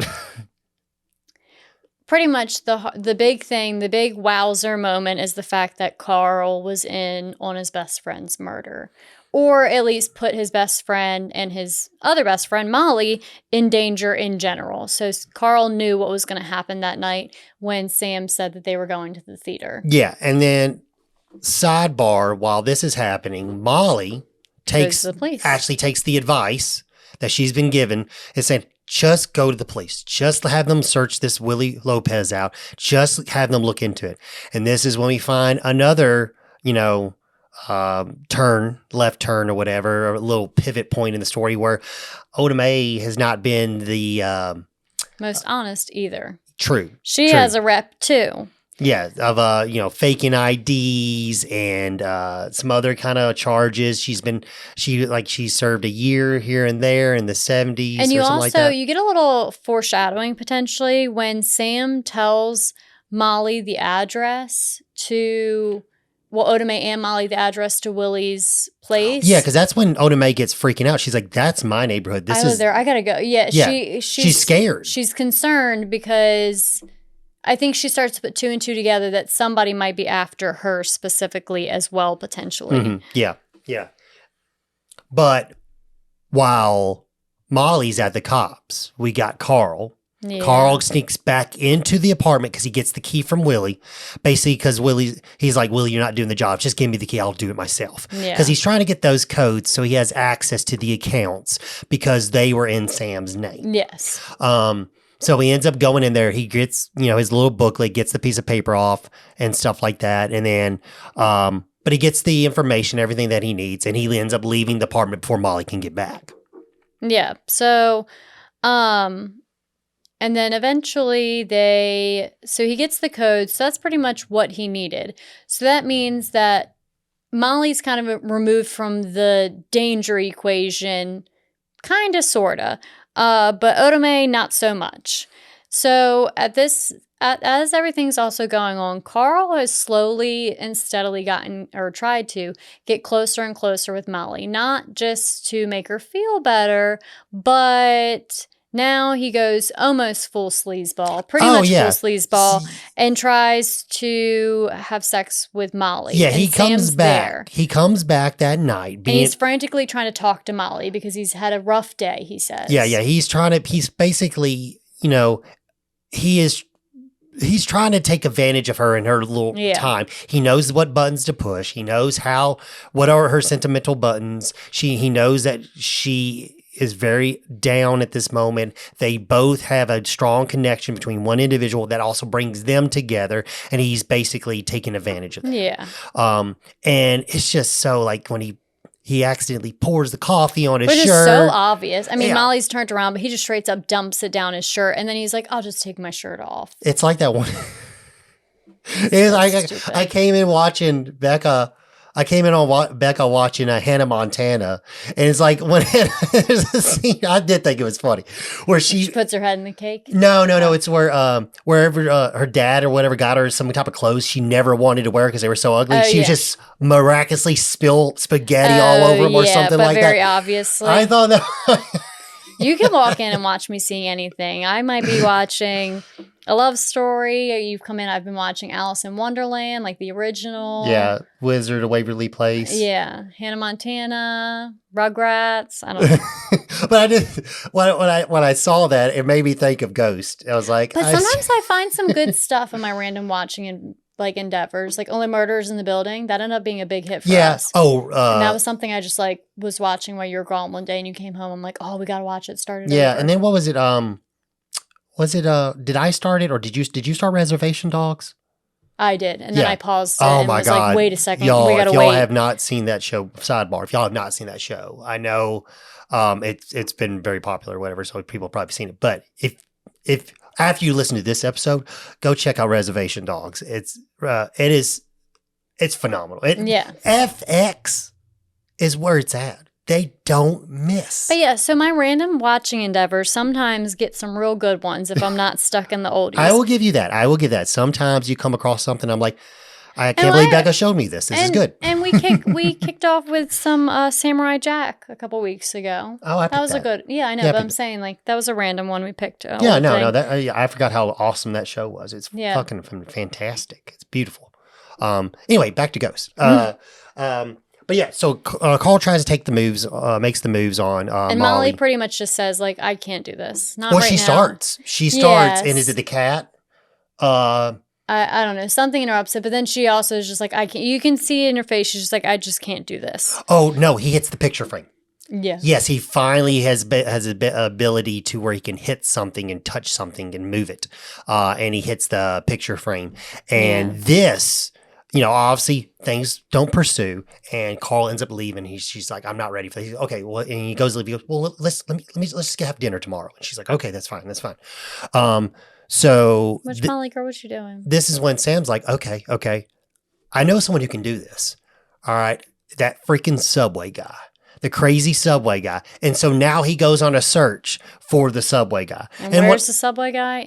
pretty much the big thing, the big wowzer moment is the fact that Carl was in on his best friend's murder. Or at least put his best friend and his other best friend, Molly, in danger in general. So Carl knew what was going to happen that night when Sam said that they were going to the theater. Yeah. And then, sidebar, while this is happening, Molly actually takes the advice that she's been given and saying, just go to the police. Just have them search this Willie Lopez out. Just have them look into it. And this is when we find another, left turn or whatever, a little pivot point in the story where Oda Mae has not been the most honest either. True. She has a rep too. Yeah, of faking IDs and some other kind of charges. She served a year here and there in the 70s. And you or something like that. you get a little foreshadowing potentially when Sam tells Molly the address to Oda Mae and Molly the address to Willie's place. Yeah, because that's when Oda Mae gets freaking out. She's like, "That's my neighborhood. I live there. I gotta go." Yeah, she's scared. She's concerned because I think she starts to put two and two together that somebody might be after her specifically as well, potentially. Mm-hmm. Yeah. But while Molly's at the cops, we got Carl. Yeah. Carl sneaks back into the apartment because he gets the key from Willie. Basically, because he's like, Willie, you're not doing the job. Just give me the key. I'll do it myself. Because he's trying to get those codes so he has access to the accounts because they were in Sam's name. Yes. So he ends up going in there. He gets, his little booklet, gets the piece of paper off and stuff like that. And then, but he gets the information, everything that he needs. And he ends up leaving the apartment before Molly can get back. Yeah. So, and then eventually so he gets the code. So that's pretty much what he needed. So that means that Molly's kind of removed from the danger equation, kind of, sort of. But Oda Mae, not so much. So as everything's also going on, Carl has slowly and steadily tried to get closer and closer with Molly, not just to make her feel better, but now he goes almost full sleazeball, full sleazeball, and tries to have sex with Molly. Yeah, he comes back. There. He comes back that night. And he's frantically trying to talk to Molly because he's had a rough day, he says. Yeah. He's basically, he's trying to take advantage of her in her little time. He knows what buttons to push. He knows what are her sentimental buttons. He knows that she is very down at this moment. They both have a strong connection between one individual that also brings them together, and he's basically taking advantage of that. Yeah. And it's just so like when he accidentally pours the coffee on his shirt. Which is so obvious. I mean, Molly's turned around, but he just straight up dumps it down his shirt, and then he's like, I'll just take my shirt off. It's like that one. I came in watching Becca. I came in on Becca watching Hannah Montana, and it's like when there's a scene, I did think it was funny, where she puts her head in the cake. No, it's where wherever her dad or whatever got her some type of clothes she never wanted to wear because they were so ugly. She just miraculously spilled spaghetti all over them or something like that. Very obviously. I thought that. You can walk in and watch me sing anything. I might be watching a love story. You've come in. I've been watching Alice in Wonderland, like the original. Yeah, Wizard of Waverly Place. Yeah, Hannah Montana, Rugrats. I don't know. But I did when I saw that, it made me think of Ghost. I was like, but sometimes I find some good stuff in my random watching and endeavors, like Only Murders in the Building. That ended up being a big hit for us. Oh, and that was something I just was watching while you were gone one day, and you came home. I'm like, oh, we gotta watch it. Started. Yeah, over. And then what was it? Did I start it or did you start Reservation Dogs? I did, and then I paused it and was God. Like, wait a second, y'all, we gotta if y'all wait. have not seen that show, sidebar, if y'all have not seen that show, I know it's been very popular or whatever, so people have probably seen it. But if after you listen to this episode, go check out Reservation Dogs. It's phenomenal. FX is where it's at. They don't miss. But yeah, so my random watching endeavors sometimes get some real good ones if I'm not stuck in the oldies. I will give you that. Sometimes you come across something, I'm like, I can't believe Becca showed me this. This is good. And we kicked off with some Samurai Jack a couple weeks ago. Oh, that was a good. Yeah, I know. Yeah, but I'm saying like that was a random one we picked. Yeah, no. I forgot how awesome that show was. It's fucking fantastic. It's beautiful. Anyway, back to Ghost. But yeah, so Carl tries to take the moves, makes the moves on and Molly pretty much just says like, I can't do this. Not well, right she now. starts. She starts, and is it the cat? I don't know. Something interrupts it, but then she also is just like, I can't. You can see it in her face. She's just like, I just can't do this. Oh no, he hits the picture frame. Yeah. Yes, he finally has a ability to where he can hit something and touch something and move it, and he hits the picture frame. And this, obviously things don't pursue, and Carl ends up leaving. She's like, I'm not ready for this. Okay, well, and he goes to leave. He goes, well, let's just have dinner tomorrow. And she's like, okay, that's fine. So which Molly girl, what you doing? This is when Sam's like, okay, I know someone who can do this. All right, that freaking subway guy. The crazy subway guy. And so now he goes on a search for the subway guy. And where's the subway guy?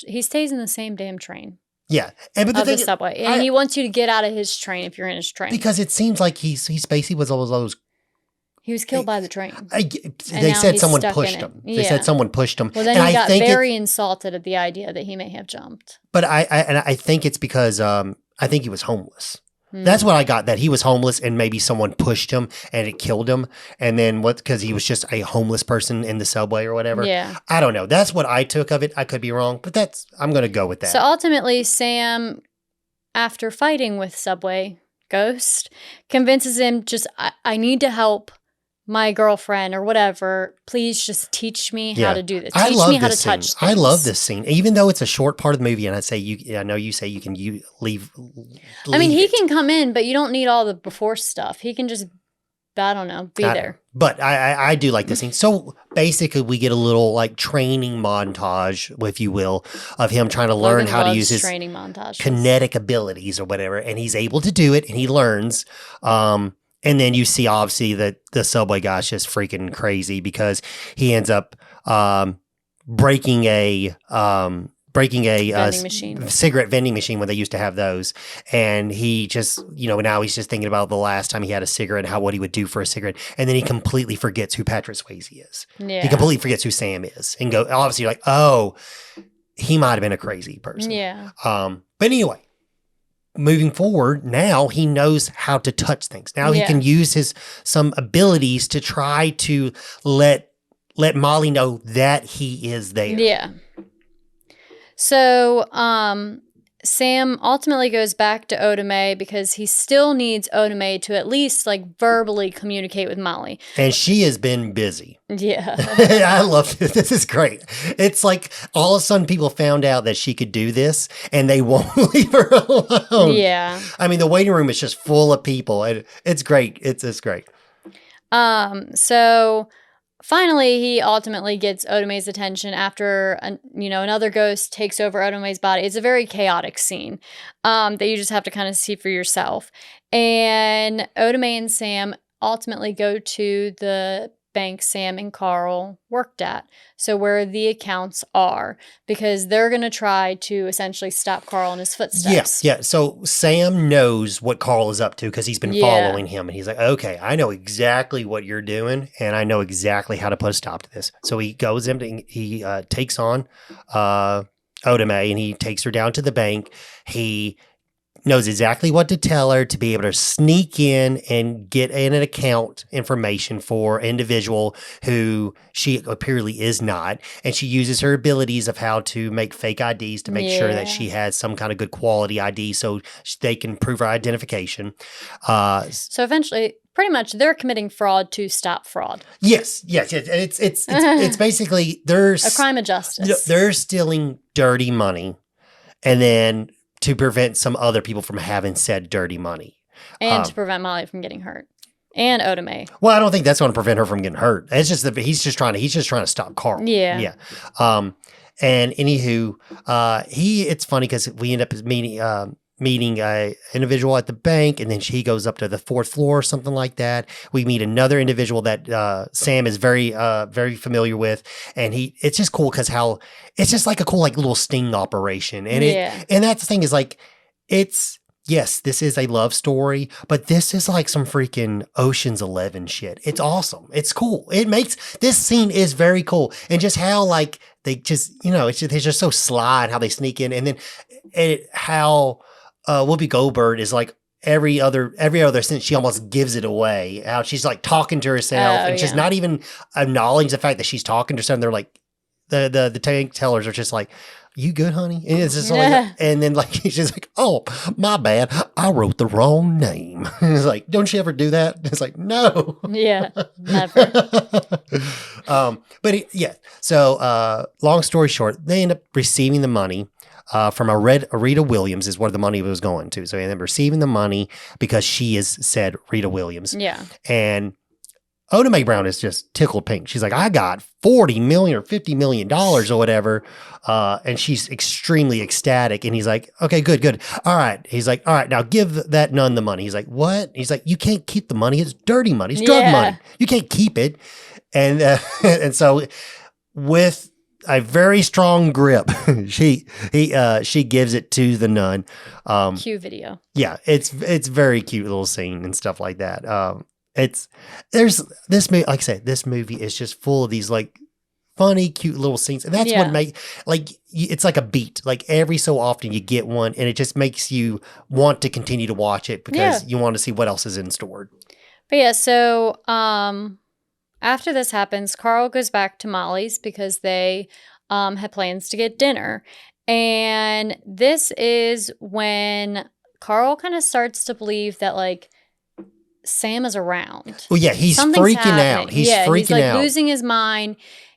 He stays in the same damn train. Yeah. But the subway. And he wants you to get out of his train if you're in his train. Because it seems like he's basically was all those. He was killed by the train. They said someone pushed him. They said someone pushed him. Well, then he got very insulted at the idea that he may have jumped. But I think it's because I think he was homeless. That's what I got, that he was homeless and maybe someone pushed him and it killed him. And then because he was just a homeless person in the subway or whatever. Yeah. I don't know. That's what I took of it. I could be wrong, but I'm going to go with that. So ultimately, Sam, after fighting with Subway Ghost, convinces him I need to help my girlfriend or whatever. Please just teach me how to do this. Teach me how to touch things. I love this scene, even though it's a short part of the movie. And I know you say you can leave. I mean, he can come in, but you don't need all the before stuff. He can just, I don't know, be there. But I do like this scene. So basically, we get a little like training montage, if you will, of him trying to learn how to use his kinetic abilities or whatever, and he's able to do it, and he learns. And then you see, obviously, that the subway guy's just freaking crazy because he ends up breaking a cigarette vending machine when they used to have those. And he just, now he's just thinking about the last time he had a cigarette and what he would do for a cigarette. And then he completely forgets who Patrick Swayze is. Yeah. He completely forgets who Sam is. And obviously, you're like, oh, he might have been a crazy person. Yeah. But anyway. Moving forward, now he knows how to touch things. Now he can use some abilities to try to let Molly know that he is there. Yeah. So, Sam ultimately goes back to Otome because he still needs Otome to at least like verbally communicate with Molly. And she has been busy. Yeah. I love this. This is great. It's like all of a sudden people found out that she could do this and they won't leave her alone. Yeah. I mean, the waiting room is just full of people. It's great. It's great. So finally, he ultimately gets Otome's attention after, another ghost takes over Otome's body. It's a very chaotic scene that you just have to kind of see for yourself. And Otome and Sam ultimately go to the bank Sam and Carl worked at. So where the accounts are, because they're going to try to essentially stop Carl in his footsteps. Yeah. So Sam knows what Carl is up to because he's been following him. And he's like, okay, I know exactly what you're doing. And I know exactly how to put a stop to this. So he goes in, he takes on Otome and he takes her down to the bank. He knows exactly what to tell her to be able to sneak in and get in an account information for an individual who she apparently is not. And she uses her abilities of how to make fake IDs to make sure that she has some kind of good quality ID so they can prove her identification. So eventually, pretty much they're committing fraud to stop fraud. Yes. It's basically there's a crime of justice. They're stealing dirty money and then to prevent some other people from having said dirty money. And to prevent Molly from getting hurt. And Otome. Well, I don't think that's going to prevent her from getting hurt. It's just that he's just trying to stop Carl. Yeah. And anywho, it's funny because we end up meeting a individual at the bank, and then he goes up to the fourth floor or something like that. We meet another individual that Sam is very very familiar with, and it's just cool because it's just like a cool like little sting operation, and and that's the thing is like yes, this is a love story, but this is like some freaking Ocean's 11 shit. It's awesome. It's cool. This scene is very cool. And just how like they just, they're just so sly and how they sneak in. And then how Whoopi Goldberg is like every other sentence, she almost gives it away. How she's like talking to herself and just not even acknowledging the fact that she's talking to someone. They're like, the tank tellers are just like, you good, honey? And it's just like, and then like she's like, oh, my bad, I wrote the wrong name. And it's like, don't you ever do that? It's like, no. Yeah, never. So long story short, they end up receiving the money from Rita Williams is where the money was going to. So they end up receiving the money because she is said Rita Williams. Yeah. And Oda Mae Brown is just tickled pink. She's like, I got $40 million or $50 million or whatever. And she's extremely ecstatic. And he's like, okay, good. All right. He's like, all right, now give that nun the money. He's like, what? He's like, you can't keep the money. It's dirty money. It's drug money. You can't keep it. And and so with a very strong grip, she gives it to the nun. Cue video. Yeah, it's very cute little scene and stuff like that. There's this movie, like I said, this movie is just full of these like funny, cute little scenes, and that's what it's like a beat. Like every so often you get one, and it just makes you want to continue to watch it because you want to see what else is in store. But yeah, so after this happens, Carl goes back to Molly's because they had plans to get dinner, and this is when Carl kind of starts to believe that like Sam is around. Well, yeah, he's freaking out. He's freaking like out. Losing his mind.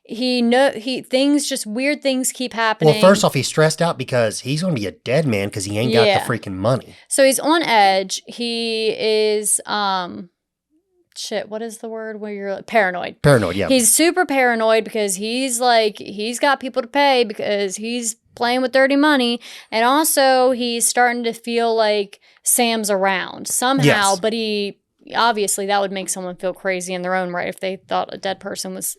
Weird things keep happening. Well, first off, he's stressed out because he's going to be a dead man because he ain't got the freaking money. So he's on edge. He is, what is the word where you're like, paranoid? Paranoid, yeah. He's super paranoid because he's got people to pay because he's playing with dirty money. And also he's starting to feel like Sam's around somehow, but obviously that would make someone feel crazy in their own right if they thought a dead person was,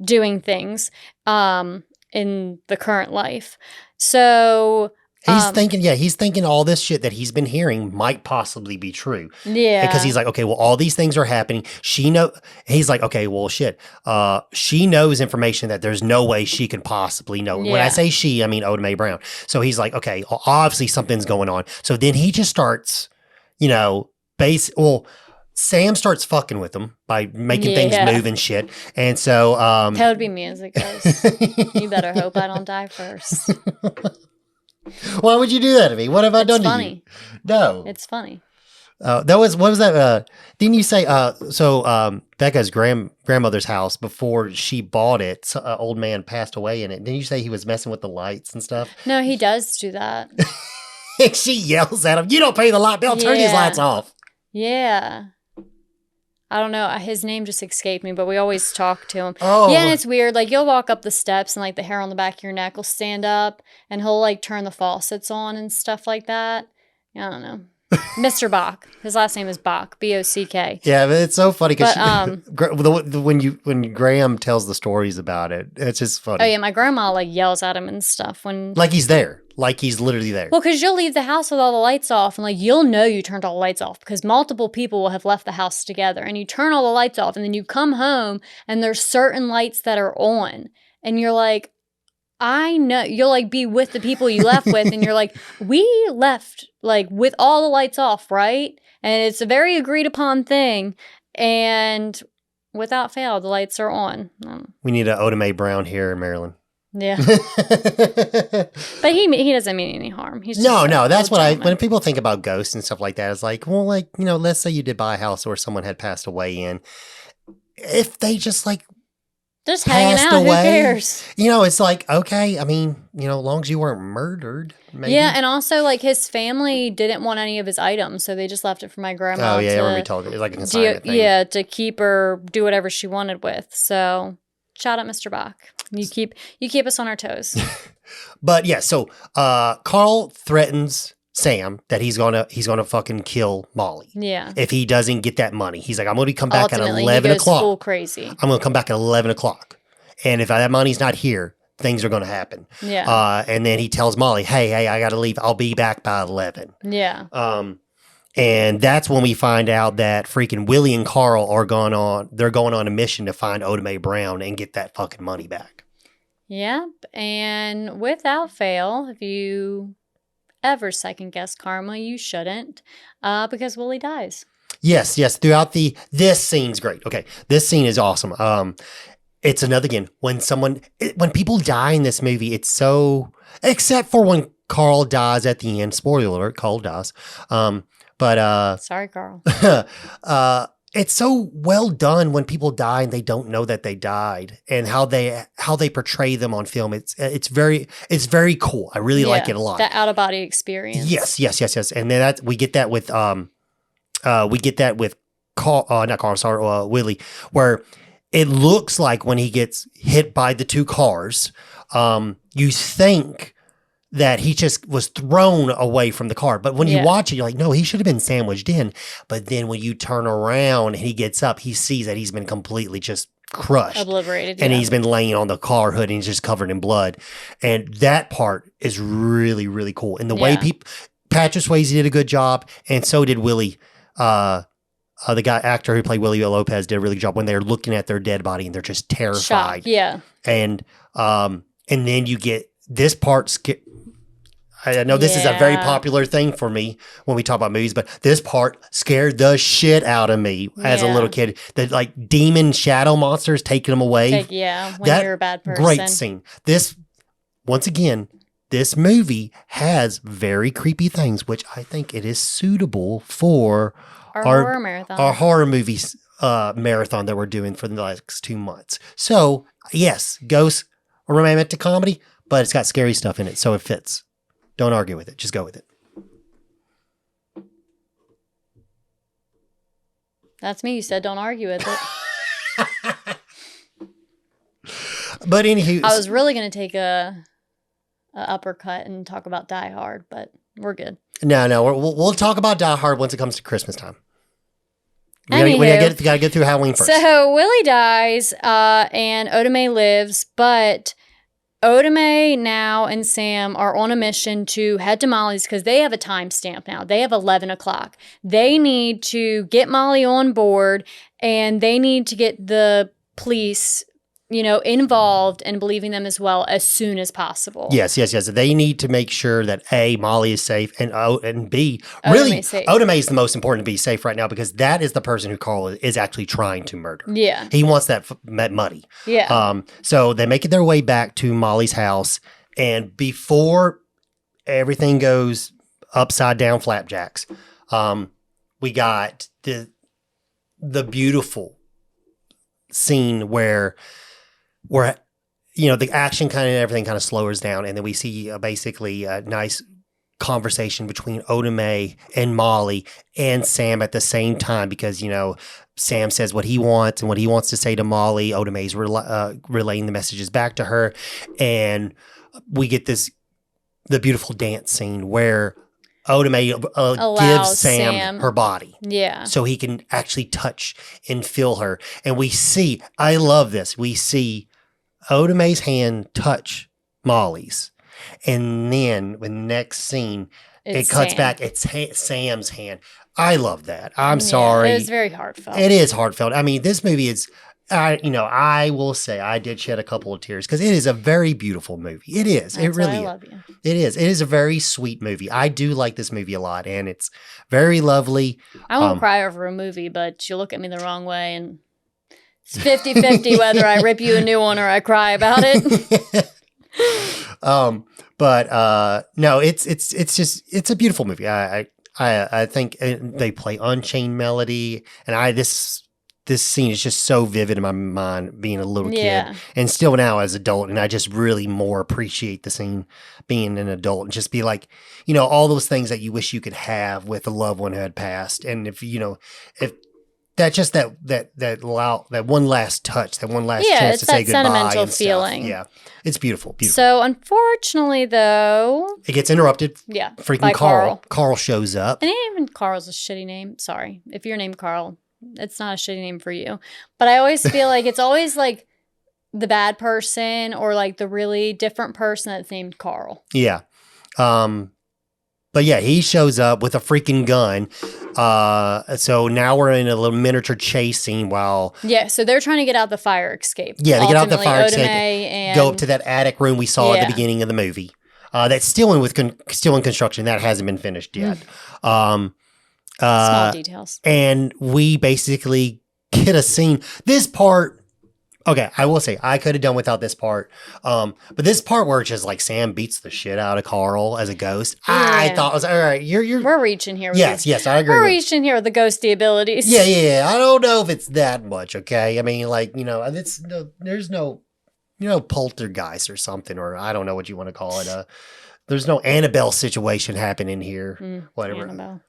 doing things in the current life. So he's thinking all this shit that he's been hearing might possibly be true. Yeah. Because he's like, okay, well, all these things are happening. He's like, okay, well, shit. She knows information that there's no way she can possibly know. Yeah. When I say she, I mean Oda Mae Brown. So he's like, okay, obviously something's going on. So then he just starts, Sam starts fucking with him by making things move and shit. And so that would be me as it goes. You better hope I don't die first. Why would you do that to me? What have I done to you? No. It's funny. What was that? Didn't you say, Becca's grandmother's house, before she bought it, an old man passed away in it. Didn't you say he was messing with the lights and stuff? No, he does do that. She yells at him, you don't pay the light bill, turn these lights off. Yeah. I don't know. His name just escaped me, but we always talk to him. Oh. Yeah, and it's weird. Like, you'll walk up the steps and, like, the hair on the back of your neck will stand up, and he'll, like, turn the faucets on and stuff like that. I don't know. Mr. Bach. His last name is Bach. B-O-C-K. Yeah, but it's so funny because when Graham tells the stories about it, it's just funny. Oh, yeah, my grandma, like, yells at him and stuff when... Like he's there. Like he's literally there. Well, because you'll leave the house with all the lights off, and like you'll know you turned all the lights off because multiple people will have left the house together, and you turn all the lights off, and then you come home, and there's certain lights that are on, and you're like, I know. You'll like be with the people you left with, and you're like, we left like with all the lights off, right? And it's a very agreed upon thing, and without fail, the lights are on. We need an Oda Mae Brown here in Maryland. Yeah. But he doesn't mean any harm. He's just no, that's what when people think about ghosts and stuff like that, it's like, well, like, let's say you did buy a house where someone had passed away in. If they just like just hanging out, away, who cares? It's like, okay, I mean, as long as you weren't murdered, maybe. Yeah, and also like his family didn't want any of his items, so they just left it for my grandma. Oh yeah, I remember you told it. It was like a consignment thing. Yeah, to keep or do whatever she wanted with. So shout out Mr. Bach. You keep us on our toes. But yeah, so Carl threatens Sam that he's gonna fucking kill Molly. Yeah. If he doesn't get that money. He's like, I'm gonna come back at 11 o'clock. Full crazy. I'm gonna come back at 11 o'clock. And if that money's not here, things are going to happen. Yeah. And then he tells Molly, hey, I got to leave. I'll be back by 11. Yeah. And that's when we find out that freaking Willie and Carl they're going on a mission to find Oda Mae Brown and get that fucking money back. Yep. And without fail, if you ever second guess karma, you shouldn't, because Willie dies. Yes. Throughout this scene's great. Okay. This scene is awesome. It's another, again, when people die in this movie, it's so, except for when Carl dies at the end, spoiler alert, Carl dies. Sorry, Carl. It's so well done when people die and they don't know that they died, and how they portray them on film. It's very cool. I really like it a lot. That out of body experience. Yes. And then we get that with Willie, where it looks like when he gets hit by the two cars, you think that he just was thrown away from the car. But when you watch it, you're like, no, he should have been sandwiched in. But then when you turn around and he gets up, he sees that he's been completely just crushed. Obliterated. And he's been laying on the car hood and he's just covered in blood. And that part is really, really cool. And the way Patrick Swayze did a good job, and so did Willie. The actor who played Willie Lopez did a really good job when they're looking at their dead body and they're just terrified. Shocked. Yeah. And then you get this part. I know this is a very popular thing for me when we talk about movies, but this part scared the shit out of me as a little kid. The like demon shadow monsters taking them away. When you're a bad person. Great scene. Once again, this movie has very creepy things, which I think it is suitable for our horror marathon. Our horror movies marathon that we're doing for the next 2 months. So yes, ghosts, a romantic comedy, but it's got scary stuff in it, so it fits. Don't argue with it. Just go with it. That's me. You said don't argue with it. But anywho, I was really going to take a uppercut and talk about Die Hard, but we're good. No, we'll talk about Die Hard once it comes to Christmas time. We gotta get through Halloween first. So Willie dies, and Oda Mae lives, but Oda Mae now and Sam are on a mission to head to Molly's because they have a timestamp now. They have 11 o'clock. They need to get Molly on board, and they need to get the police, involved and believing them as well as soon as possible. Yes. They need to make sure that A, Molly is safe, and B, really, Oda Mae is the most important to be safe right now because that is the person who Carl is actually trying to murder. Yeah. He wants that money. Yeah. So they make their way back to Molly's house, and before everything goes upside down flapjacks, we got the beautiful scene where the action everything kind of slows down, and then we see basically a nice conversation between Oda Mae and Molly and Sam at the same time because Sam says what he wants and what he wants to say to Molly. Oda Mae's relaying the messages back to her, and we get the beautiful dance scene where Oda Mae gives Sam her body. Yeah. So he can actually touch and feel her. And I love this. We see Oda Mae's hand touch Molly's. And then the next scene, it cuts back. It's Sam's hand. I love that. I'm sorry. It was very heartfelt. It is heartfelt. I mean, this movie is, I will say I did shed a couple of tears because it is a very beautiful movie. It is. It really is. I love you. It is. It is a very sweet movie. I do like this movie a lot, and it's very lovely. I won't cry over a movie, but you look at me the wrong way, and it's 50-50 whether I rip you a new one or I cry about it. No, it's a beautiful movie. I think they play Unchained Melody, and this scene is just so vivid in my mind being a little kid and still now as an adult. And I just really more appreciate the scene being an adult and just be like, all those things that you wish you could have with a loved one who had passed. And if that just that one last touch, that one last chance to say goodbye. Yeah, it's that sentimental feeling. Yeah, it's beautiful. So unfortunately, though, it gets interrupted. Yeah, freaking Carl. Carl shows up, and even Carl's a shitty name. Sorry, if you're named Carl, it's not a shitty name for you. But I always feel like it's always like the bad person or like the really different person that's named Carl. Yeah. But yeah, he shows up with a freaking gun. So now we're in a little miniature chase scene while Yeah, so they're trying to get out the fire escape. they get out the Ultimately, fire Oda escape, and go up to that attic room we saw at Yeah. the beginning of the movie. That's still in construction. That hasn't been finished yet. small details. And we basically get a scene. This part, okay, I will say I could have done without this part. But this part where it's just like Sam beats the shit out of Carl as a ghost, I Yeah. thought was all right. You're We're reaching here. With yes, I agree. We're with reaching here with the ghosty abilities. Yeah. I don't know if it's that much. Okay, I mean, like there's no poltergeist or something, or I don't know what you want to call it. There's no Annabelle situation happening here. Whatever. Annabelle.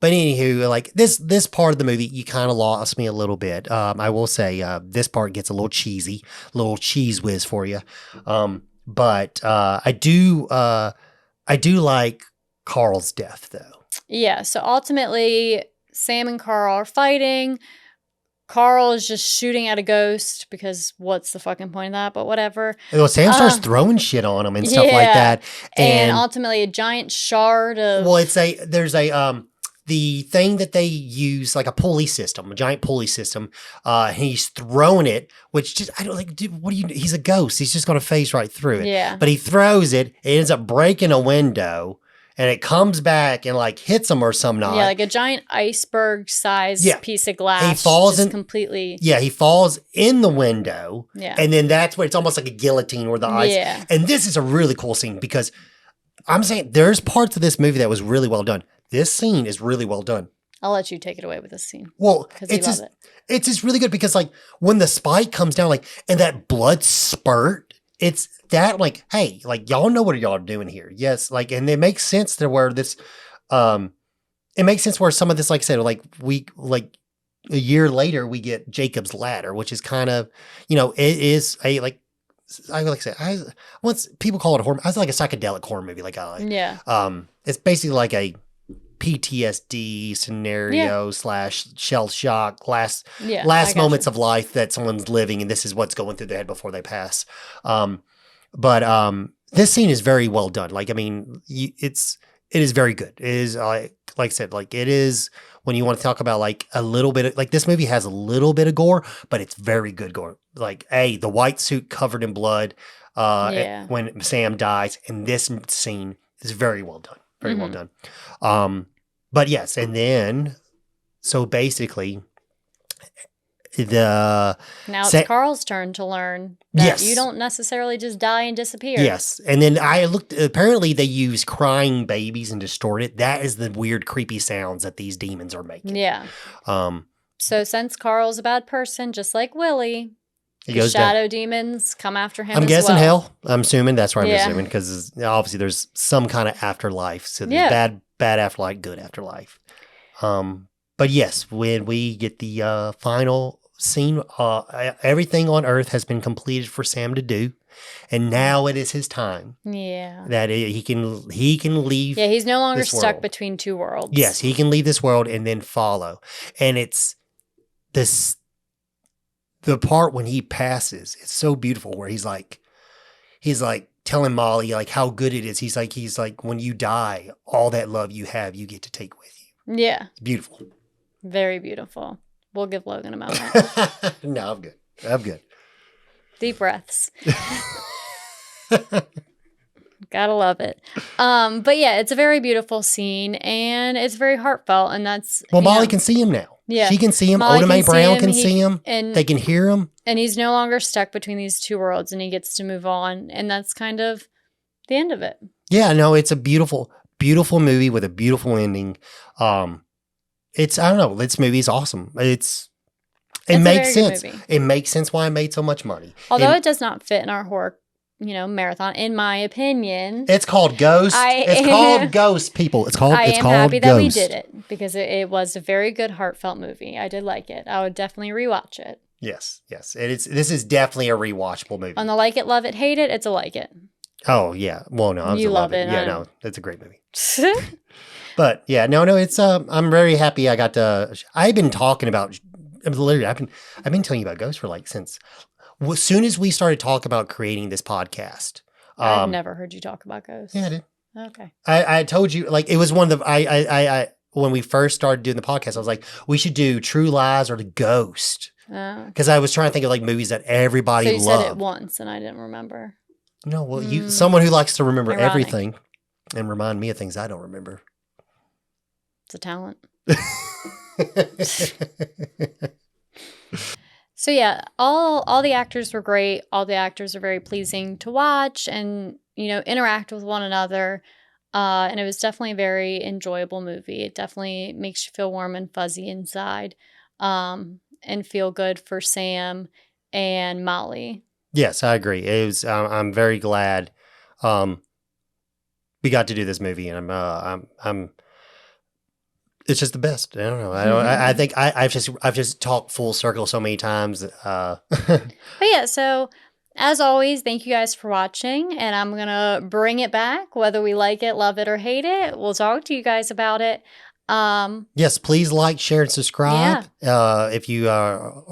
But anywho, like this part of the movie, you kind of lost me a little bit. I will say this part gets a little cheesy, a little cheese whiz for you. But I do like Carl's death though. Yeah, so ultimately, Sam and Carl are fighting. Carl is just shooting at a ghost because what's the fucking point of that? But whatever. Well, Sam starts throwing shit on him and stuff like Yeah. that. And ultimately, a giant shard of. Well, there's the thing that they use, like a pulley system, a giant pulley system. He's throwing it, which just, I don't like, dude, what do you, he's a ghost. He's just going to phase right through it. Yeah. But he throws it, it ends up breaking a window, and it comes back and like hits him or some not. Yeah, like a giant iceberg-sized piece of glass. He falls just in completely. Yeah, he falls in the window. Yeah. And then that's where it's almost like a guillotine where the eyes. Yeah. And this is a really cool scene because I'm saying there's parts of this movie that was really well done. This scene is really well done. I'll let you take it away with this scene. Well, because you love it. It's just really good because like when the spike comes down, like, and that blood spurt, it's that like, hey, like y'all know what y'all are doing here. Yes. Like, and it makes sense to where this, it makes sense where some of this, like I said, like a year later, we get Jacob's Ladder, which is kind of, it is a, like, I like I say, once people call it a horror, I was like a psychedelic horror movie. It's basically like a PTSD scenario / shell shock, last moments of life that someone's living, and this is what's going through their head before they pass. But this scene is very well done. Like, I mean, it is very good. It is like I said, like it is when you want to talk about like a little bit of, like this movie has a little bit of gore, but it's very good gore. Like the white suit covered in blood when Sam dies, and this scene is very well done. Very well done. But yes, and then so basically now it's Carl's turn to learn that you don't necessarily just die and disappear. Yes. And then I looked, apparently they use crying babies and distort it. That is the weird, creepy sounds that these demons are making. Yeah. So since Carl's a bad person, just like Willie, the shadow demons come after him. I'm guessing well. hell. I'm assuming that's where I'm assuming, because obviously there's some kind of afterlife. So there's bad afterlife, good afterlife. But yes, when we get the final scene, everything on Earth has been completed for Sam to do, and now it is his time. Yeah, that he can leave. Yeah, he's no longer stuck between two worlds. Yes, he can leave this world and then follow. And it's this. The part when he passes, it's so beautiful where he's like telling Molly like how good it is. He's like, when you die, all that love you have, you get to take with you. Yeah. It's beautiful. Very beautiful. We'll give Logan a moment. No, I'm good. Deep breaths. Gotta love it. But yeah, it's a very beautiful scene and it's very heartfelt, and that's Molly can see him now. Yeah. She can see him. Oda Mae Brown can see him. And they can hear him. And he's no longer stuck between these two worlds, and he gets to move on. And that's kind of the end of it. Yeah, no, it's a beautiful, beautiful movie with a beautiful ending. It's, I don't know, this movie is awesome. It makes sense. It makes sense why it made so much money. Although it does not fit in our horror marathon, in my opinion. It's called Ghost. It's called Ghost, people. I am happy that we did it because it was a very good, heartfelt movie. I did like it. I would definitely rewatch it. Yes. This is definitely a rewatchable movie. On the like it, love it, hate it, it's a like it. Oh yeah. Well, no, you love it. Yeah, no, it's a great movie. But yeah, no, it's I'm very happy I got to. I've been talking about. Literally, I've been telling you about Ghost for like since. as soon as we started talking about creating this podcast, I've never heard you talk about ghosts. Yeah, I did. Okay. I told you, like, it was one of the, I when we first started doing the podcast, I was like, we should do True Lies or The Ghost. Because I was trying to think of like movies that everybody loved. So you said it once and I didn't remember. No, well, someone who likes to remember everything and remind me of things I don't remember. It's a talent. So yeah, all the actors were great. All the actors are very pleasing to watch and, interact with one another. And it was definitely a very enjoyable movie. It definitely makes you feel warm and fuzzy inside, and feel good for Sam and Molly. Yes, I agree. It was. I'm very glad we got to do this movie, and I'm. It's just the best. I don't know. I think I've just talked full circle so many times. But yeah, so as always, thank you guys for watching, and I'm gonna bring it back, whether we like it, love it, or hate it. We'll talk to you guys about it. Yes, please like, share, and subscribe. Yeah. If you are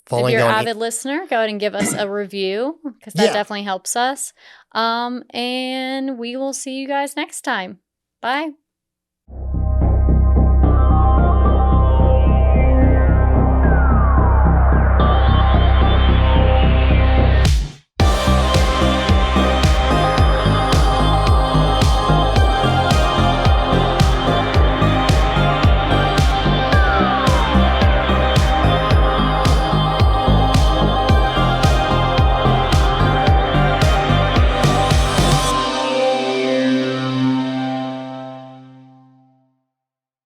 following, if you're an avid listener, go ahead and give us a review because that definitely helps us. And we will see you guys next time. Bye.